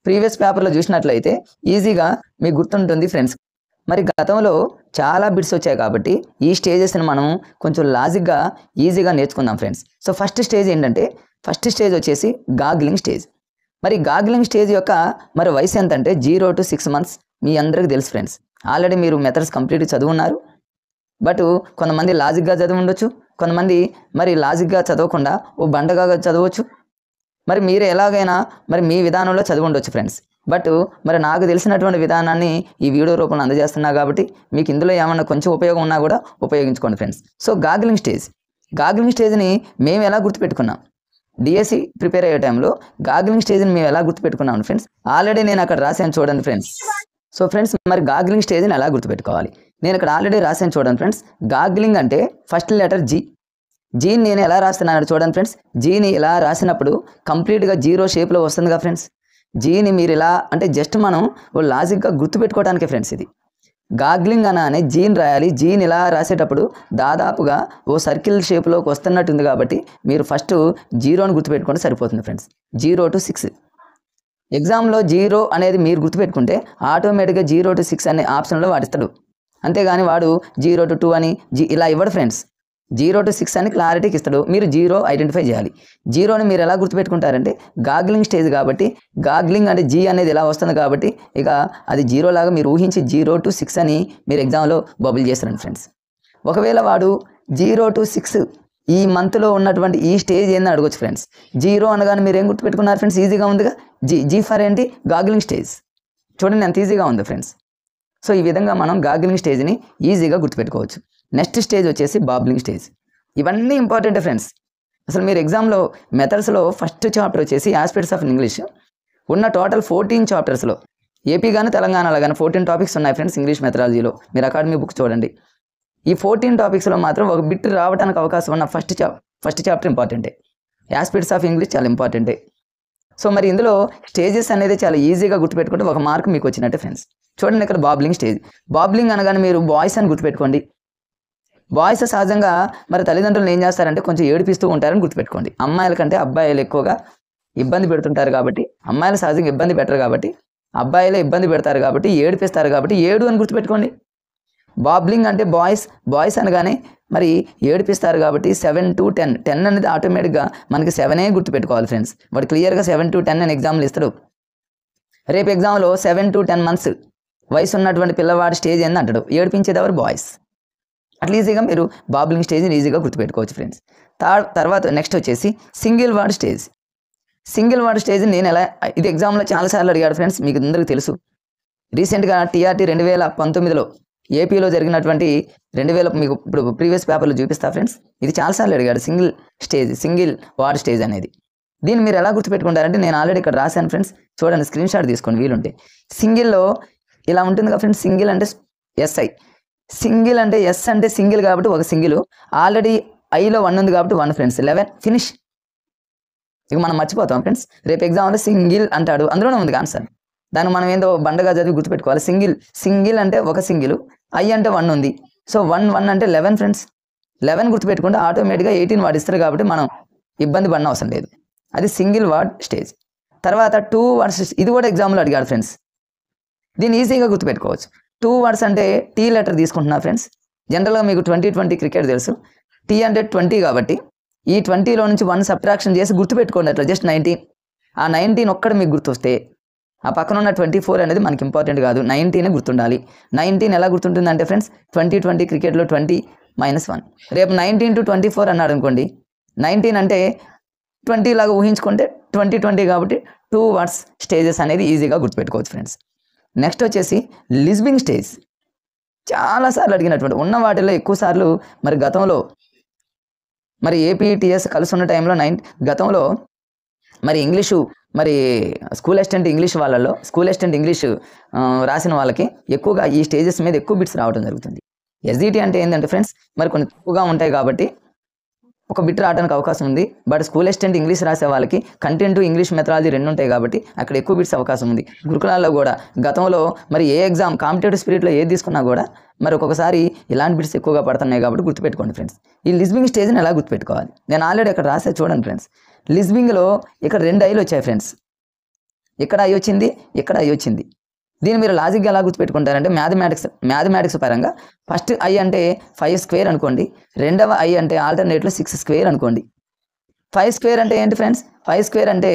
ప్రీవియస్ పేపర్లో చూసినట్లయితే ఈజీగా మీకు గుర్తుంటుంది ఫ్రెండ్స్. మరి గతంలో చాలా బిట్స్ వచ్చాయి కాబట్టి ఈ స్టేజెస్ని మనం కొంచెం లాజిక్గా ఈజీగా నేర్చుకుందాం ఫ్రెండ్స్. సో ఫస్ట్ స్టేజ్ ఏంటంటే ఫస్ట్ స్టేజ్ వచ్చేసి గాగ్లింగ్ స్టేజ్. మరి గాగ్లింగ్ స్టేజ్ యొక్క మరి వయసు ఎంత అంటే 0 to 6 months. మీ అందరికీ తెలుసు ఫ్రెండ్స్, ఆల్రెడీ మీరు మెథడ్స్ కంప్లీట్గా చదువున్నారు. బట్ కొంతమంది లాజిక్గా చదివి ఉండొచ్చు, కొంతమంది మరి లాజిక్గా చదవకుండా ఓ బండగా చదవచ్చు. మరి మీరు ఎలాగైనా మరి మీ విధానంలో చదివి ఉండొచ్చు ఫ్రెండ్స్. బట్ మరి నాకు తెలిసినటువంటి విధానాన్ని ఈ వీడియో రూపంలో అందజేస్తున్నా కాబట్టి మీకు ఇందులో ఏమన్నా కొంచెం ఉపయోగం ఉన్నా కూడా ఉపయోగించుకోండి ఫ్రెండ్స్. సో గాగ్లింగ్ స్టేజ్ని మేము ఎలా గుర్తుపెట్టుకున్నాం, డిఎస్సి ప్రిపేర్ అయ్యే టైంలో గాగ్లింగ్ స్టేజ్ని మేము ఎలా గుర్తుపెట్టుకున్నాం ఫ్రెండ్స్, ఆల్రెడీ నేను అక్కడ రాశాను చూడండి ఫ్రెండ్స్. సో ఫ్రెండ్స్ మరి గాగ్లింగ్ స్టేజ్ని ఎలా గుర్తుపెట్టుకోవాలి, నేను ఇక్కడ ఆల్రెడీ రాశాను చూడండి ఫ్రెండ్స్. గాగ్లింగ్ అంటే ఫస్ట్ లెటర్ జీని నేను ఎలా రాస్తున్నాను చూడండి ఫ్రెండ్స్. జీని ఇలా రాసినప్పుడు కంప్లీట్గా 0 షేప్లో వస్తుందిగా ఫ్రెండ్స్. జీని మీరు ఇలా అంటే జస్ట్ మనం ఓ లాజిక్గా గుర్తుపెట్టుకోవడానికే ఫ్రెండ్స్. ఇది గాగ్లింగ్ అనగానే జీని రాయాలి, జీని ఇలా రాసేటప్పుడు దాదాపుగా ఓ సర్కిల్ షేప్లోకి వస్తున్నట్టుంది కాబట్టి మీరు ఫస్ట్ 0ని గుర్తుపెట్టుకుంటే సరిపోతుంది ఫ్రెండ్స్. 0 to 6 ఎగ్జామ్లో 0 అనేది మీరు గుర్తుపెట్టుకుంటే ఆటోమేటిక్గా 0 to 6 అనే ఆప్షన్లో వాడిస్తాడు. అంతేగాని వాడు 0 to 2 అని ఇలా ఇవ్వడు ఫ్రెండ్స్. 0 to 6 అని క్లారిటీకి ఇస్తాడు, మీరు 0 ఐడెంటిఫై చేయాలి. 0ని మీరు ఎలా గుర్తుపెట్టుకుంటారంటే గాగ్లింగ్ స్టేజ్ కాబట్టి గాగ్లింగ్ అంటే జీ అనేది ఇలా వస్తుంది కాబట్టి ఇక అది 0 లాగా మీరు ఊహించి 0 to 6 అని మీరు ఎగ్జామ్లో బబుల్ చేస్తారండి ఫ్రెండ్స్. ఒకవేళ వాడు 0 to 6 ఈ మంత్లో ఉన్నటువంటి ఈ స్టేజ్ ఏందని అడగొచ్చు ఫ్రెండ్స్. 0 అనగానే మీరు ఏం గుర్తుపెట్టుకున్నారు ఫ్రెండ్స్, ఈజీగా ఉందిగా. జీ ఫర్ ఏంటి, గాగ్లింగ్ స్టేజ్. చూడండి ఎంత ఈజీగా ఉంది ఫ్రెండ్స్. సో ఈ విధంగా మనం గాగ్లింగ్ స్టేజ్ని ఈజీగా గుర్తుపెట్టుకోవచ్చు. నెక్స్ట్ స్టేజ్ వచ్చేసి బాబ్లింగ్ స్టేజ్. ఇవన్నీ ఇంపార్టెంట్ ఫ్రెండ్స్. అసలు మీరు ఎగ్జామ్లో మెథడ్స్లో ఫస్ట్ చాప్టర్ వచ్చేసి ఆస్పెక్ట్స్ ఆఫ్ ఇంగ్లీష్ ఉన్న టోటల్ 14 చాప్టర్స్లో ఏపీ కానీ తెలంగాణలో కానీ 14 టాపిక్స్ ఉన్నాయి ఫ్రెండ్స్ ఇంగ్లీష్ మెథడాలజీలో. మీరు అకాడమీ బుక్ చూడండి. ఈ 14 టాపిక్స్లో మాత్రం ఒక బిట్ రావడానికి అవకాశం ఉన్న ఫస్ట్ చాప్టర్ ఇంపార్టెంటే. ఆస్పెక్ట్స్ ఆఫ్ ఇంగ్లీష్ చాలా ఇంపార్టెంటే. సో మరి ఇందులో స్టేజెస్ అనేది చాలా ఈజీగా గుర్తుపెట్టుకుంటే 1 మార్క్ మీకు వచ్చినట్టే ఫ్రెండ్స్. చూడండి ఇక్కడ బాబ్లింగ్ స్టేజ్. బాబ్లింగ్ అనగానే మీరు బాయ్స్ అని గుర్తుపెట్టుకోండి. బాయ్స్ సహజంగా మరి తల్లిదండ్రులను ఏం చేస్తారంటే కొంచెం ఏడిపిస్తూ ఉంటారని గుర్తుపెట్టుకోండి. అమ్మాయిల కంటే అబ్బాయిలు ఎక్కువగా ఇబ్బంది పెడుతుంటారు కాబట్టి, అమ్మాయిలు సహజంగా ఇబ్బంది పెట్టరు కాబట్టి అబ్బాయిలే ఇబ్బంది పెడతారు కాబట్టి ఏడిపిస్తారు కాబట్టి 7 అని గుర్తుపెట్టుకోండి. బాబ్లింగ్ అంటే బాయ్స్ అనగానే మరి ఏడిపిస్తారు కాబట్టి 7 to 10. 10 అనేది ఆటోమేటిక్గా మనకి 7 గుర్తుపెట్టుకోవాలి ఫ్రెండ్స్. వాడు క్లియర్గా 7 to 10 అని ఎగ్జామ్లు ఇస్తాడు. రేపు ఎగ్జామ్లో 7 to 10 months వయసు ఉన్నటువంటి పిల్లవాడి స్టేజ్ ఏంది అంటాడు, ఏడిపించేది ఎవరు, బాయ్స్. అట్లా ఈజీగా మీరు బాబ్లింగ్ స్టేజ్ని ఈజీగా గుర్తుపెట్టుకోవచ్చు ఫ్రెండ్స్. తర్వాత నెక్స్ట్ వచ్చేసి single word stage. Single word stage నేను ఎలా, ఇది ఎగ్జామ్లో చాలాసార్లు అడిగాడు ఫ్రెండ్స్, మీకు అందరికీ తెలుసు. రీసెంట్గా టీఆర్టీ 2019లో ఏపీలో జరిగినటువంటి మీకు ఇప్పుడు ప్రీవియస్ పేపర్లో చూపిస్తా ఫ్రెండ్స్. ఇది చాలాసార్లు అడిగాడు సింగిల్ వర్డ్ స్టేజ్ అనేది. దీన్ని మీరు ఎలా గుర్తుపెట్టుకుంటారంటే నేను ఆల్రెడీ ఇక్కడ రాశాను ఫ్రెండ్స్, చూడండి, స్క్రీన్ షాట్ తీసుకోండి వీలుంటే. సింగిల్లో ఇలా ఉంటుంది కదా ఫ్రెండ్స్, సింగిల్ అంటే ఎస్ఐ, సింగిల్ అంటే ఎస్ అంటే సింగిల్ కాబట్టి ఒక సింగిల్, ఆల్రెడీ ఐలో 1 ఉంది కాబట్టి 1 ఫ్రెండ్స్, 11 ఫినిష్. ఇక మనం మర్చిపోతాం ఫ్రెండ్స్, రేపు ఎగ్జామ్లో సింగిల్ అంటాడు, అందులోనే ఉంది ఆన్సర్. దాన్ని మనం ఏందో బండగా చదివి గుర్తుపెట్టుకోవాలి. సింగిల్ అంటే ఒక సింగిల్, ఐ అంటే 1 ఉంది, సో 1 అంటే 11 ఫ్రెండ్స్. 11 గుర్తుపెట్టుకుంటే ఆటోమేటిక్గా 18 వాడు ఇస్తారు కాబట్టి మనం ఇబ్బంది పడిన అవసరం లేదు. అది సింగిల్ వర్డ్ స్టేజ్. తర్వాత 2 వర్డ్స్, ఇది కూడా ఎగ్జామ్లో అడిగాడు ఫ్రెండ్స్. దీన్ని ఈజీగా గుర్తుపెట్టుకోవచ్చు. 2 వర్డ్స్ అంటే టీ లెటర్ తీసుకుంటున్నా ఫ్రెండ్స్. జనరల్గా మీకు 2020 క్రికెట్ తెలుసు, టీ అంటే 20 కాబట్టి ఈ 20లో నుంచి 1 సబ్ట్రాక్షన్ చేసి గుర్తుపెట్టుకోండి అట్లా, జస్ట్ 19. ఆ 19 ఒక్కడ మీకు గుర్తొస్తే ఆ పక్కన ఉన్న 24 అనేది మనకి ఇంపార్టెంట్ కాదు, 19 గుర్తుండాలి. 19 ఎలా గుర్తుంటుంది అంటే ఫ్రెండ్స్, 2020 క్రికెట్లో 20 - 1. రేపు 19 to 24 అన్నాడు అనుకోండి, 19 అంటే 20 లాగా ఊహించుకుంటే 20 కాబట్టి 2 వర్డ్స్ స్టేజెస్ అనేది ఈజీగా గుర్తుపెట్టుకోవచ్చు ఫ్రెండ్స్. నెక్స్ట్ వచ్చేసి లిస్బింగ్ స్టేజ్. చాలాసార్లు అడిగినటువంటి, ఉన్న వాటిలో ఎక్కువ సార్లు మరి గతంలో మరి ఏపీటీఎస్ కలిసి ఉన్న టైంలో గతంలో మరి ఇంగ్లీషు, మరి స్కూల్ అసిస్టెంట్ ఇంగ్లీష్ వాళ్ళల్లో స్కూల్ అసిస్టెంట్ ఇంగ్లీష్ రాసిన వాళ్ళకి ఎక్కువగా ఈ స్టేజెస్ మీద ఎక్కువ బిట్స్ రావడం జరుగుతుంది. ఎస్జిటి అంటే ఏంటంటే ఫ్రెండ్స్, మరి కొన్ని తక్కువగా ఉంటాయి కాబట్టి ఒక బిట్ రావడానికి అవకాశం ఉంది. బట్ స్కూల్ అసిస్టెంట్ ఇంగ్లీష్ రాసే వాళ్ళకి కంటెంట్, ఇంగ్లీష్ మెథడాలజీ 2 ఉంటాయి కాబట్టి అక్కడ ఎక్కువ బిట్స్ అవకాశం ఉంది. గురుకులాల్లో కూడా గతంలో మరి ఏ ఎగ్జామ్ కాంపిటేటివ్ స్పిరిట్లో ఏది తీసుకున్నా కూడా మరి ఒక్కొక్కసారి ఇలాంటి బిట్స్ ఎక్కువగా పడుతున్నాయి కాబట్టి గుర్తుపెట్టుకోండి ఫ్రెండ్స్. ఈ లిస్బింగ్ స్టేజ్ని ఎలా గుర్తుపెట్టుకోవాలి, నేను ఆల్రెడీ అక్కడ రాసే చూడండి ఫ్రెండ్స్. లిస్బింగ్లో ఇక్కడ 2 ఐలు వచ్చాయి ఫ్రెండ్స్, ఇక్కడ ఐ వచ్చింది, ఇక్కడ ఐ వచ్చింది. దీన్ని మీరు లాజిక్గా ఎలా గుర్తుపెట్టుకుంటారంటే మ్యాథమెటిక్స్ పరంగా ఫస్ట్ ఐ అంటే 5 స్క్వేర్ అనుకోండి, రెండవ ఐ అంటే ఆల్టర్నేట్లో 6 స్క్వేర్ అనుకోండి. 5 స్క్వేర్ అంటే ఏంటి ఫ్రెండ్స్, 5 స్క్వేర్ అంటే,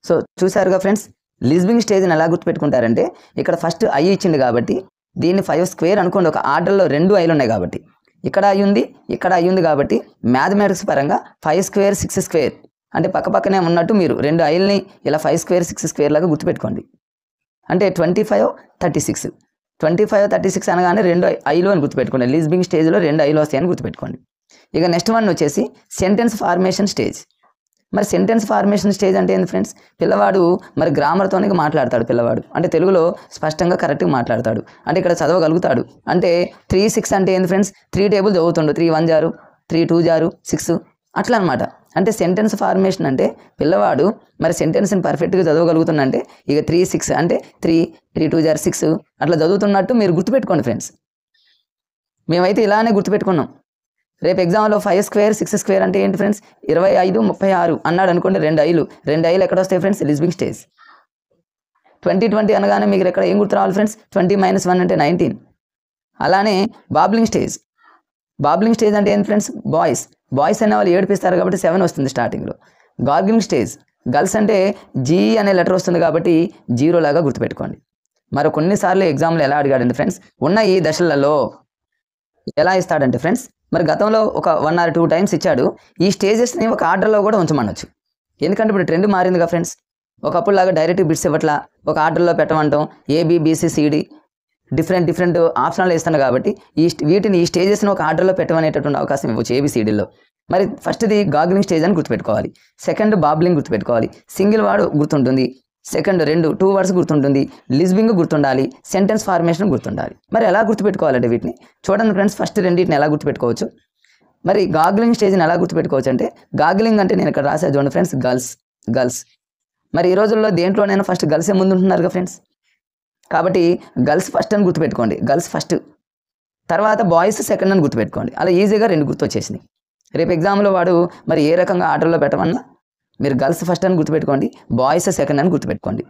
సో చూసారుగా ఫ్రెండ్స్, లిస్బింగ్ స్టేజ్ని ఎలా గుర్తుపెట్టుకుంటారంటే ఇక్కడ ఫస్ట్ ఐ ఇచ్చింది కాబట్టి దీన్ని 5 స్క్వేర్ అనుకోండి. ఒక ఆర్డర్లో 2 ఐలు ఉన్నాయి కాబట్టి ఇక్కడ ఐ ఉంది, ఇక్కడ ఐ ఉంది కాబట్టి మ్యాథమెటిక్స్ పరంగా 5 స్క్వేర్ 6 స్క్వేర్ అంటే పక్కనే ఉన్నట్టు మీరు 2 ఐల్ని ఇలా 5 స్క్వేర్ 6 స్క్వేర్ లాగా గుర్తుపెట్టుకోండి. అంటే 25 36, 25 36 అనగానే 2 ఐలు అని గుర్తుపెట్టుకోండి. లిస్బింగ్ స్టేజ్లో 2 ఐలు వస్తాయని గుర్తుపెట్టుకోండి. ఇక నెక్స్ట్ వన్ వచ్చేసి సెంటెన్స్ ఫార్మేషన్ స్టేజ్. మరి సెంటెన్స్ ఫార్మేషన్ స్టేజ్ అంటే ఏంటి ఫ్రెండ్స్, పిల్లవాడు మరి గ్రామర్తోనే మాట్లాడతాడు. పిల్లవాడు అంటే తెలుగులో స్పష్టంగా కరెక్ట్గా మాట్లాడతాడు, అంటే ఇక్కడ చదవగలుగుతాడు. అంటే 3 6 అంటే ఏంటి ఫ్రెండ్స్, 3 టేబుల్ చదువుతుండు, 3 1 జారు, 3 2 జారు 6 అట్లా అనమాట. అంటే సెంటెన్స్ ఫార్మేషన్ అంటే పిల్లవాడు మరి సెంటెన్స్ని పర్ఫెక్ట్గా చదవగలుగుతుందంటే ఇక 3 6 అంటే 3 2 జారు 6 అట్లా చదువుతున్నట్టు మీరు గుర్తుపెట్టుకోండి ఫ్రెండ్స్. మేమైతే ఇలానే గుర్తుపెట్టుకున్నాం. రేపు ఎగ్జామ్లో 5 స్క్వేర్ 6 స్క్వేర్ అంటే ఏంటి ఫ్రెండ్స్, 25 36 అన్నాడు అనుకోండి, 2 ఐలు ఎక్కడ వస్తాయి ఫ్రెండ్స్, లిస్బింగ్ స్టేజ్. 20 అనగానే మీకు ఎక్కడ ఏం గుర్తు రావాలి ఫ్రెండ్స్, 20 - 1 అంటే 19. అలానే బాబ్లింగ్ స్టేజ్ అంటే ఏంటి ఫ్రెండ్స్, బాయ్స్ అనే వాళ్ళు ఏడిపిస్తారు కాబట్టి 7 వస్తుంది స్టార్టింగ్లో. గార్గిలింగ్ స్టేజ్, గర్ల్స్ అంటే జీ అనే లెటర్ వస్తుంది కాబట్టి 0 లాగా గుర్తుపెట్టుకోండి. మరి కొన్నిసార్లు ఎగ్జామ్లో ఎలా అడిగాడంటే ఫ్రెండ్స్, ఉన్న ఈ దశలలో ఎలా ఇస్తాడంటే ఫ్రెండ్స్, మరి గతంలో ఒక 1 or 2 టైమ్స్ ఇచ్చాడు. ఈ స్టేజెస్ని ఒక ఆర్డర్లో కూడా ఉంచమనొచ్చు, ఎందుకంటే ఇప్పుడు ట్రెండ్ మారిందిగా ఫ్రెండ్స్. ఒకప్పుడు లాగా డైరెక్ట్ బిట్స్ ఇవ్వట్లా, ఒక ఆర్డర్లో పెట్టమంటాం, ABBCCD డిఫరెంట్ ఆప్షన్లు ఇస్తాను కాబట్టి వీటిని ఈ స్టేజెస్ని ఒక ఆర్డర్లో పెట్టమనేటటువంటి అవకాశం ఇవ్వచ్చు ABCDలో. మరి ఫస్ట్ది గాగ్లింగ్ స్టేజ్ అని గుర్తుపెట్టుకోవాలి, సెకండ్ బాబ్లింగ్ గుర్తుపెట్టుకోవాలి, సింగిల్ వర్డ్ గుర్తుంటుంది, సెకండ్ 2 వర్డ్స్ గుర్తుంటుంది, లిస్బింగ్ గుర్తుండాలి, సెంటెన్స్ ఫార్మేషన్ గుర్తుండాలి. మరి ఎలా గుర్తుపెట్టుకోవాలంటే వీటిని చూడండి ఫ్రెండ్స్. ఫస్ట్ రెండింటిని ఎలా గుర్తుపెట్టుకోవచ్చు, మరి గాగ్లింగ్ స్టేజ్ని ఎలా గుర్తుపెట్టుకోవచ్చు అంటే, గాగ్లింగ్ అంటే నేను ఇక్కడ రాసే చూడండి ఫ్రెండ్స్, గర్ల్స్. మరి ఈ రోజుల్లో దేంట్లోనైనా ఫస్ట్ గర్ల్సే ముందు ఉంటున్నారుగా ఫ్రెండ్స్, కాబట్టి గర్ల్స్ ఫస్ట్ అని గుర్తుపెట్టుకోండి, గర్ల్స్ ఫస్ట్, తర్వాత బాయ్స్ సెకండ్ అని గుర్తుపెట్టుకోండి. అలా ఈజీగా 2 గుర్తు వచ్చేసినాయి. రేపు ఎగ్జామ్లో వాడు మరి ఏ రకంగా ఆర్డర్లో పెట్టమన్నా మీరు గర్ల్స్ ఫస్ట్ అని గుర్తుపెట్టుకోండి, బాయ్స్ సెకండ్ అని గుర్తుపెట్టుకోండి,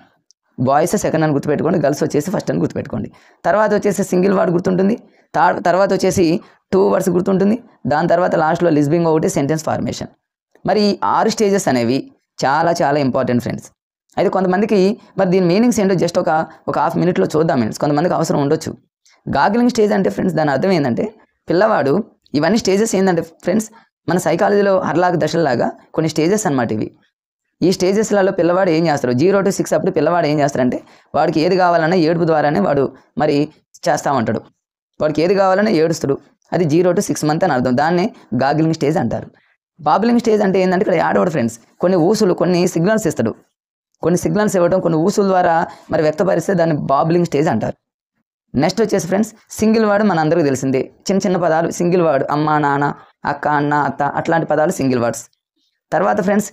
గర్ల్స్ వచ్చేసి ఫస్ట్ అని గుర్తుపెట్టుకోండి. తర్వాత వచ్చేసి సింగిల్ వర్డ్ గుర్తుంటుంది, తర్వాత వచ్చేసి 2 వర్డ్స్ గుర్తుంటుంది, దాని తర్వాత లాస్ట్లో లిస్బింగ్ ఒకటి, సెంటెన్స్ ఫార్మేషన్. మరి ఈ 6 స్టేజెస్ అనేవి చాలా చాలా ఇంపార్టెంట్ ఫ్రెండ్స్. అయితే కొంతమందికి మరి దీని మీనింగ్స్ ఏంటో జస్ట్ ఒక ½ మినిట్లో చూద్దాం ఫ్రెండ్స్, కొంతమందికి అవసరం ఉండొచ్చు. గాగ్లింగ్ స్టేజ్ అంటే ఫ్రెండ్స్ దాని అర్థం ఏంటంటే పిల్లవాడు ఇవన్నీ స్టేజెస్ ఏంటంటే ఫ్రెండ్స్, మన సైకాలజీలో హర్లాగ్ దశల్లాగా కొన్ని స్టేజెస్ అన్నమాట ఇవి. ఈ స్టేజెస్లలో పిల్లవాడు ఏం చేస్తాడు, 0 to 6 అప్పుడు పిల్లవాడు ఏం చేస్తాడంటే వాడికి ఏది కావాలన్నా ఏడుపు ద్వారానే వాడు మరి చేస్తూ ఉంటాడు. వాడికి ఏది కావాలన్నా ఏడుస్తాడు. అది 0 to 6 months అని అర్థం. దాన్నే గాగ్లింగ్ స్టేజ్ అంటారు. బాబ్లింగ్ స్టేజ్ అంటే ఏంటంటే ఇక్కడ ఏడవడు ఫ్రెండ్స్, కొన్ని ఊసులు, కొన్ని సిగ్నల్స్ ఇస్తాడు. కొన్ని సిగ్నల్స్ ఇవ్వడం, కొన్ని ఊసుల ద్వారా మరి వ్యక్తపరిస్తే దాన్ని బాబ్లింగ్ స్టేజ్ అంటారు. నెక్స్ట్ వచ్చేసి ఫ్రెండ్స్, సింగిల్ వర్డ్ మన అందరికీ తెలిసిందే. చిన్న చిన్న పదాలు సింగిల్ వర్డ్, అమ్మ, నాన్న, అక్క, అన్న, అత్త, అట్లాంటి పదాలు సింగిల్ వర్డ్స్. తర్వాత ఫ్రెండ్స్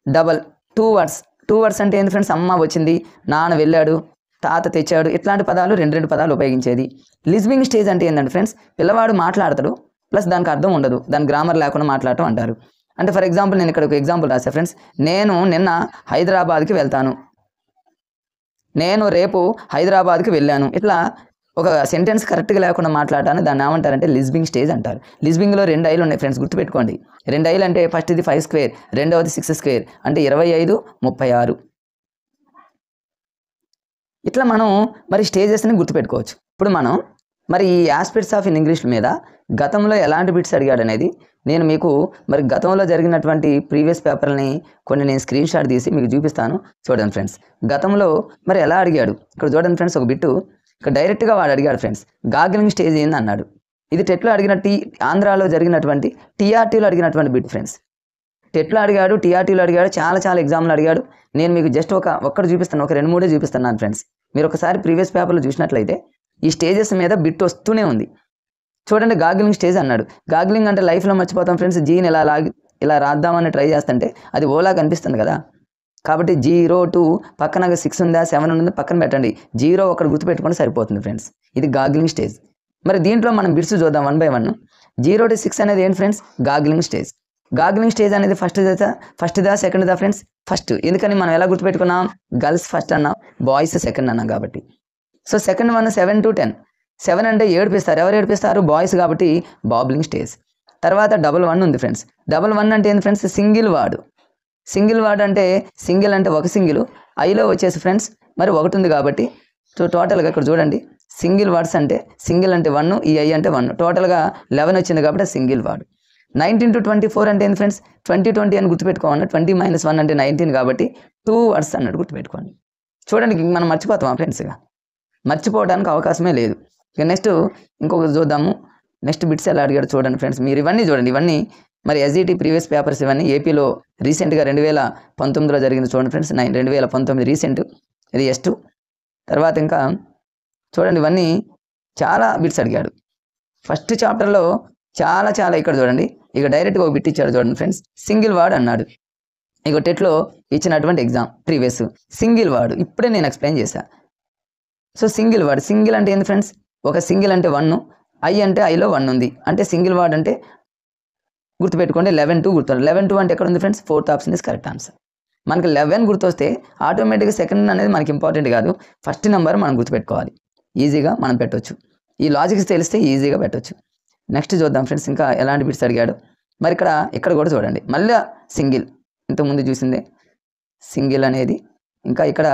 డబల్, 2 words. 2 words అంటే ఏంటి ఫ్రెండ్స్, అమ్మ వచ్చింది, నాన్న వెళ్ళాడు, తాత తెచ్చాడు, ఇట్లాంటి పదాలు రెండు పదాలు ఉపయోగించేది. లిస్నింగ్ స్టేజ్ అంటే ఏంటంటే ఫ్రెండ్స్, పిల్లవాడు మాట్లాడతాడు ప్లస్ దానికి అర్థం ఉండదు, దాని గ్రామర్ లేకుండా మాట్లాడటం అంటారు. అంటే ఫర్ ఎగ్జాంపుల్ నేను ఇక్కడ ఒక ఎగ్జాంపుల్ రాసా ఫ్రెండ్స్, నేను నిన్న హైదరాబాద్కి వెళ్తాను, నేను రేపు హైదరాబాద్కి వెళ్ళాను. ఇట్లా ఒక సెంటెన్స్ కరెక్ట్గా లేకుండా మాట్లాడటాన్ని దాన్ని ఏమంటారంటే లిస్నింగ్ స్టేజ్ అంటారు. లిస్నింగ్లో 2 ఐలు ఉన్నాయి ఫ్రెండ్స్, గుర్తుపెట్టుకోండి. 2 ఐలు అంటే ఫస్ట్ ఇది 5 square, రెండవది 6 square అంటే 25, 36. ఇట్లా మనం మరి స్టేజెస్ని గుర్తుపెట్టుకోవచ్చు. ఇప్పుడు మనం మరి ఈ ఆస్పెక్ట్స్ ఆఫ్ ఇన్ ఇంగ్లీష్ మీద గతంలో ఎలాంటి బిట్స్ అడిగాడు అనేది నేను మీకు మరి గతంలో జరిగినటువంటి ప్రీవియస్ పేపర్ని కొన్ని నేను స్క్రీన్ షాట్ తీసి మీకు చూపిస్తాను. చూడండి ఫ్రెండ్స్, గతంలో మరి ఎలా అడిగాడు ఇక్కడ చూడండి ఫ్రెండ్స్. ఒక బిట్టు ఇక్కడ డైరెక్ట్గా వాడు అడిగాడు ఫ్రెండ్స్, గాగ్లింగ్ స్టేజ్ ఏంది అన్నాడు. ఇది టెట్లో అడిగిన ఆంధ్రాలో జరిగినటువంటి టీఆర్టీలో అడిగినటువంటి బిట్ ఫ్రెండ్స్. టెట్లో అడిగాడు, టీఆర్టీలో అడిగాడు, చాలా ఎగ్జామ్లు అడిగాడు. నేను మీకు జస్ట్ ఒక్కటి చూపిస్తాను, ఒక 2-3 చూపిస్తున్నాను ఫ్రెండ్స్. మీరు ఒకసారి ప్రీవియస్ పేపర్లో చూసినట్లయితే ఈ స్టేజెస్ మీద బిట్ వస్తూనే ఉంది. చూడండి, గాగ్లింగ్ స్టేజ్ అన్నాడు. గాగ్లింగ్ అంటే లైఫ్లో మర్చిపోతాం ఫ్రెండ్స్. జీని ఇలా రాద్దామని ట్రై చేస్తుంటే అది ఓలా కనిపిస్తుంది కదా. కాబట్టి 0 to పక్కన 6 ఉందా 7 ఉందా పక్కన పెట్టండి, 0 ఒకటి గుర్తుపెట్టుకుంటే సరిపోతుంది ఫ్రెండ్స్. ఇది గాగ్లింగ్ స్టేజ్. మరి దీంట్లో మనం బిట్స్ చూద్దాం 1 by 1. 0 to 6 అనేది ఏంటి friends, gargling stage. Gargling stage అనేది ఫస్ట్దా సెకండ్దా ఫ్రెండ్స్, ఫస్ట్. ఎందుకని మనం ఎలా గుర్తుపెట్టుకున్నాం, గర్ల్స్ ఫస్ట్ అన్నాం, బాయ్స్ సెకండ్ అన్నాం కాబట్టి. So second 1 7 to 10. 7 అంటే ఏడిపిస్తారు, ఎవరు ఏడిపిస్తారు, బాయ్స్ కాబట్టి బాబ్లింగ్ స్టేజ్. తర్వాత 1 ఉంది ఫ్రెండ్స్. 1 అంటే ఏంటి friends, single word. Single word అంటే సింగిల్ అంటే ఒక సింగిల్, ఐలో వచ్చేసి ఫ్రెండ్స్ మరి 1 ఉంది కాబట్టి టోటల్గా ఇక్కడ చూడండి, సింగిల్ వర్డ్స్ అంటే సింగిల్ అంటే 1, ఈ ఐ అంటే 1, టోటల్గా 11 వచ్చింది కాబట్టి సింగిల్ వర్డ్. 19 to 24 అంటే ఏంటి ఫ్రెండ్స్, 20 అని గుర్తుపెట్టుకోవాలి. 20 - 1 అంటే 19 కాబట్టి 2 words అన్నట్టు గుర్తుపెట్టుకోండి. చూడండి, మనం మర్చిపోతామా ఫ్రెండ్స్గా, మర్చిపోవడానికి అవకాశమే లేదు. ఇక నెక్స్ట్ ఇంకొకటి చూద్దాము. నెక్స్ట్ బిట్స్ ఎలా అడిగాడు చూడండి ఫ్రెండ్స్. మీరు ఇవన్నీ చూడండి, ఇవన్నీ మరి ఎస్జిటి ప్రీవియస్ పేపర్స్, ఇవన్నీ ఏపీలో రీసెంట్గా 2019లో జరిగింది చూడండి ఫ్రెండ్స్. 2019 రీసెంట్, ఇది S2. తర్వాత ఇంకా చూడండి, ఇవన్నీ చాలా బిట్స్ అడిగాడు. ఫస్ట్ చాప్టర్లో చాలా ఇక్కడ చూడండి, ఇక డైరెక్ట్గా ఒక బిట్ ఇచ్చాడు చూడండి ఫ్రెండ్స్, సింగిల్ వర్డ్ అన్నాడు. ఇక టెట్లో ఇచ్చినటువంటి ఎగ్జామ్ ప్రీవియస్ సింగిల్ వర్డ్ ఇప్పుడే నేను ఎక్స్ప్లెయిన్ చేశాను. సో సింగిల్ వర్డ్, సింగిల్ అంటే ఏంది ఫ్రెండ్స్, ఒక సింగిల్ అంటే 1, ఐ అంటే ఐలో 1 ఉంది, అంటే సింగిల్ వర్డ్ అంటే గుర్తుపెట్టుకోండి 11 - 2 11 అంటే ఎక్కడ ఉంది friends, 4th option is correct answer. మనకి 11 గుర్తొస్తే ఆటోమేటిక్గా సెకండ్ అనేది మనకి ఇంపార్టెంట్ కాదు, ఫస్ట్ నెంబర్ మనం గుర్తుపెట్టుకోవాలి, ఈజీగా మనం పెట్టవచ్చు. ఈ లాజిక్స్ తెలిస్తే ఈజీగా పెట్టవచ్చు. నెక్స్ట్ చూద్దాం ఫ్రెండ్స్, ఇంకా ఎలాంటి బిట్స్ అడిగాడు. మరి ఇక్కడ కూడా చూడండి, మళ్ళీ సింగిల్, ఇంతకుముందు చూసిందే సింగిల్ అనేది. ఇంకా ఇక్కడ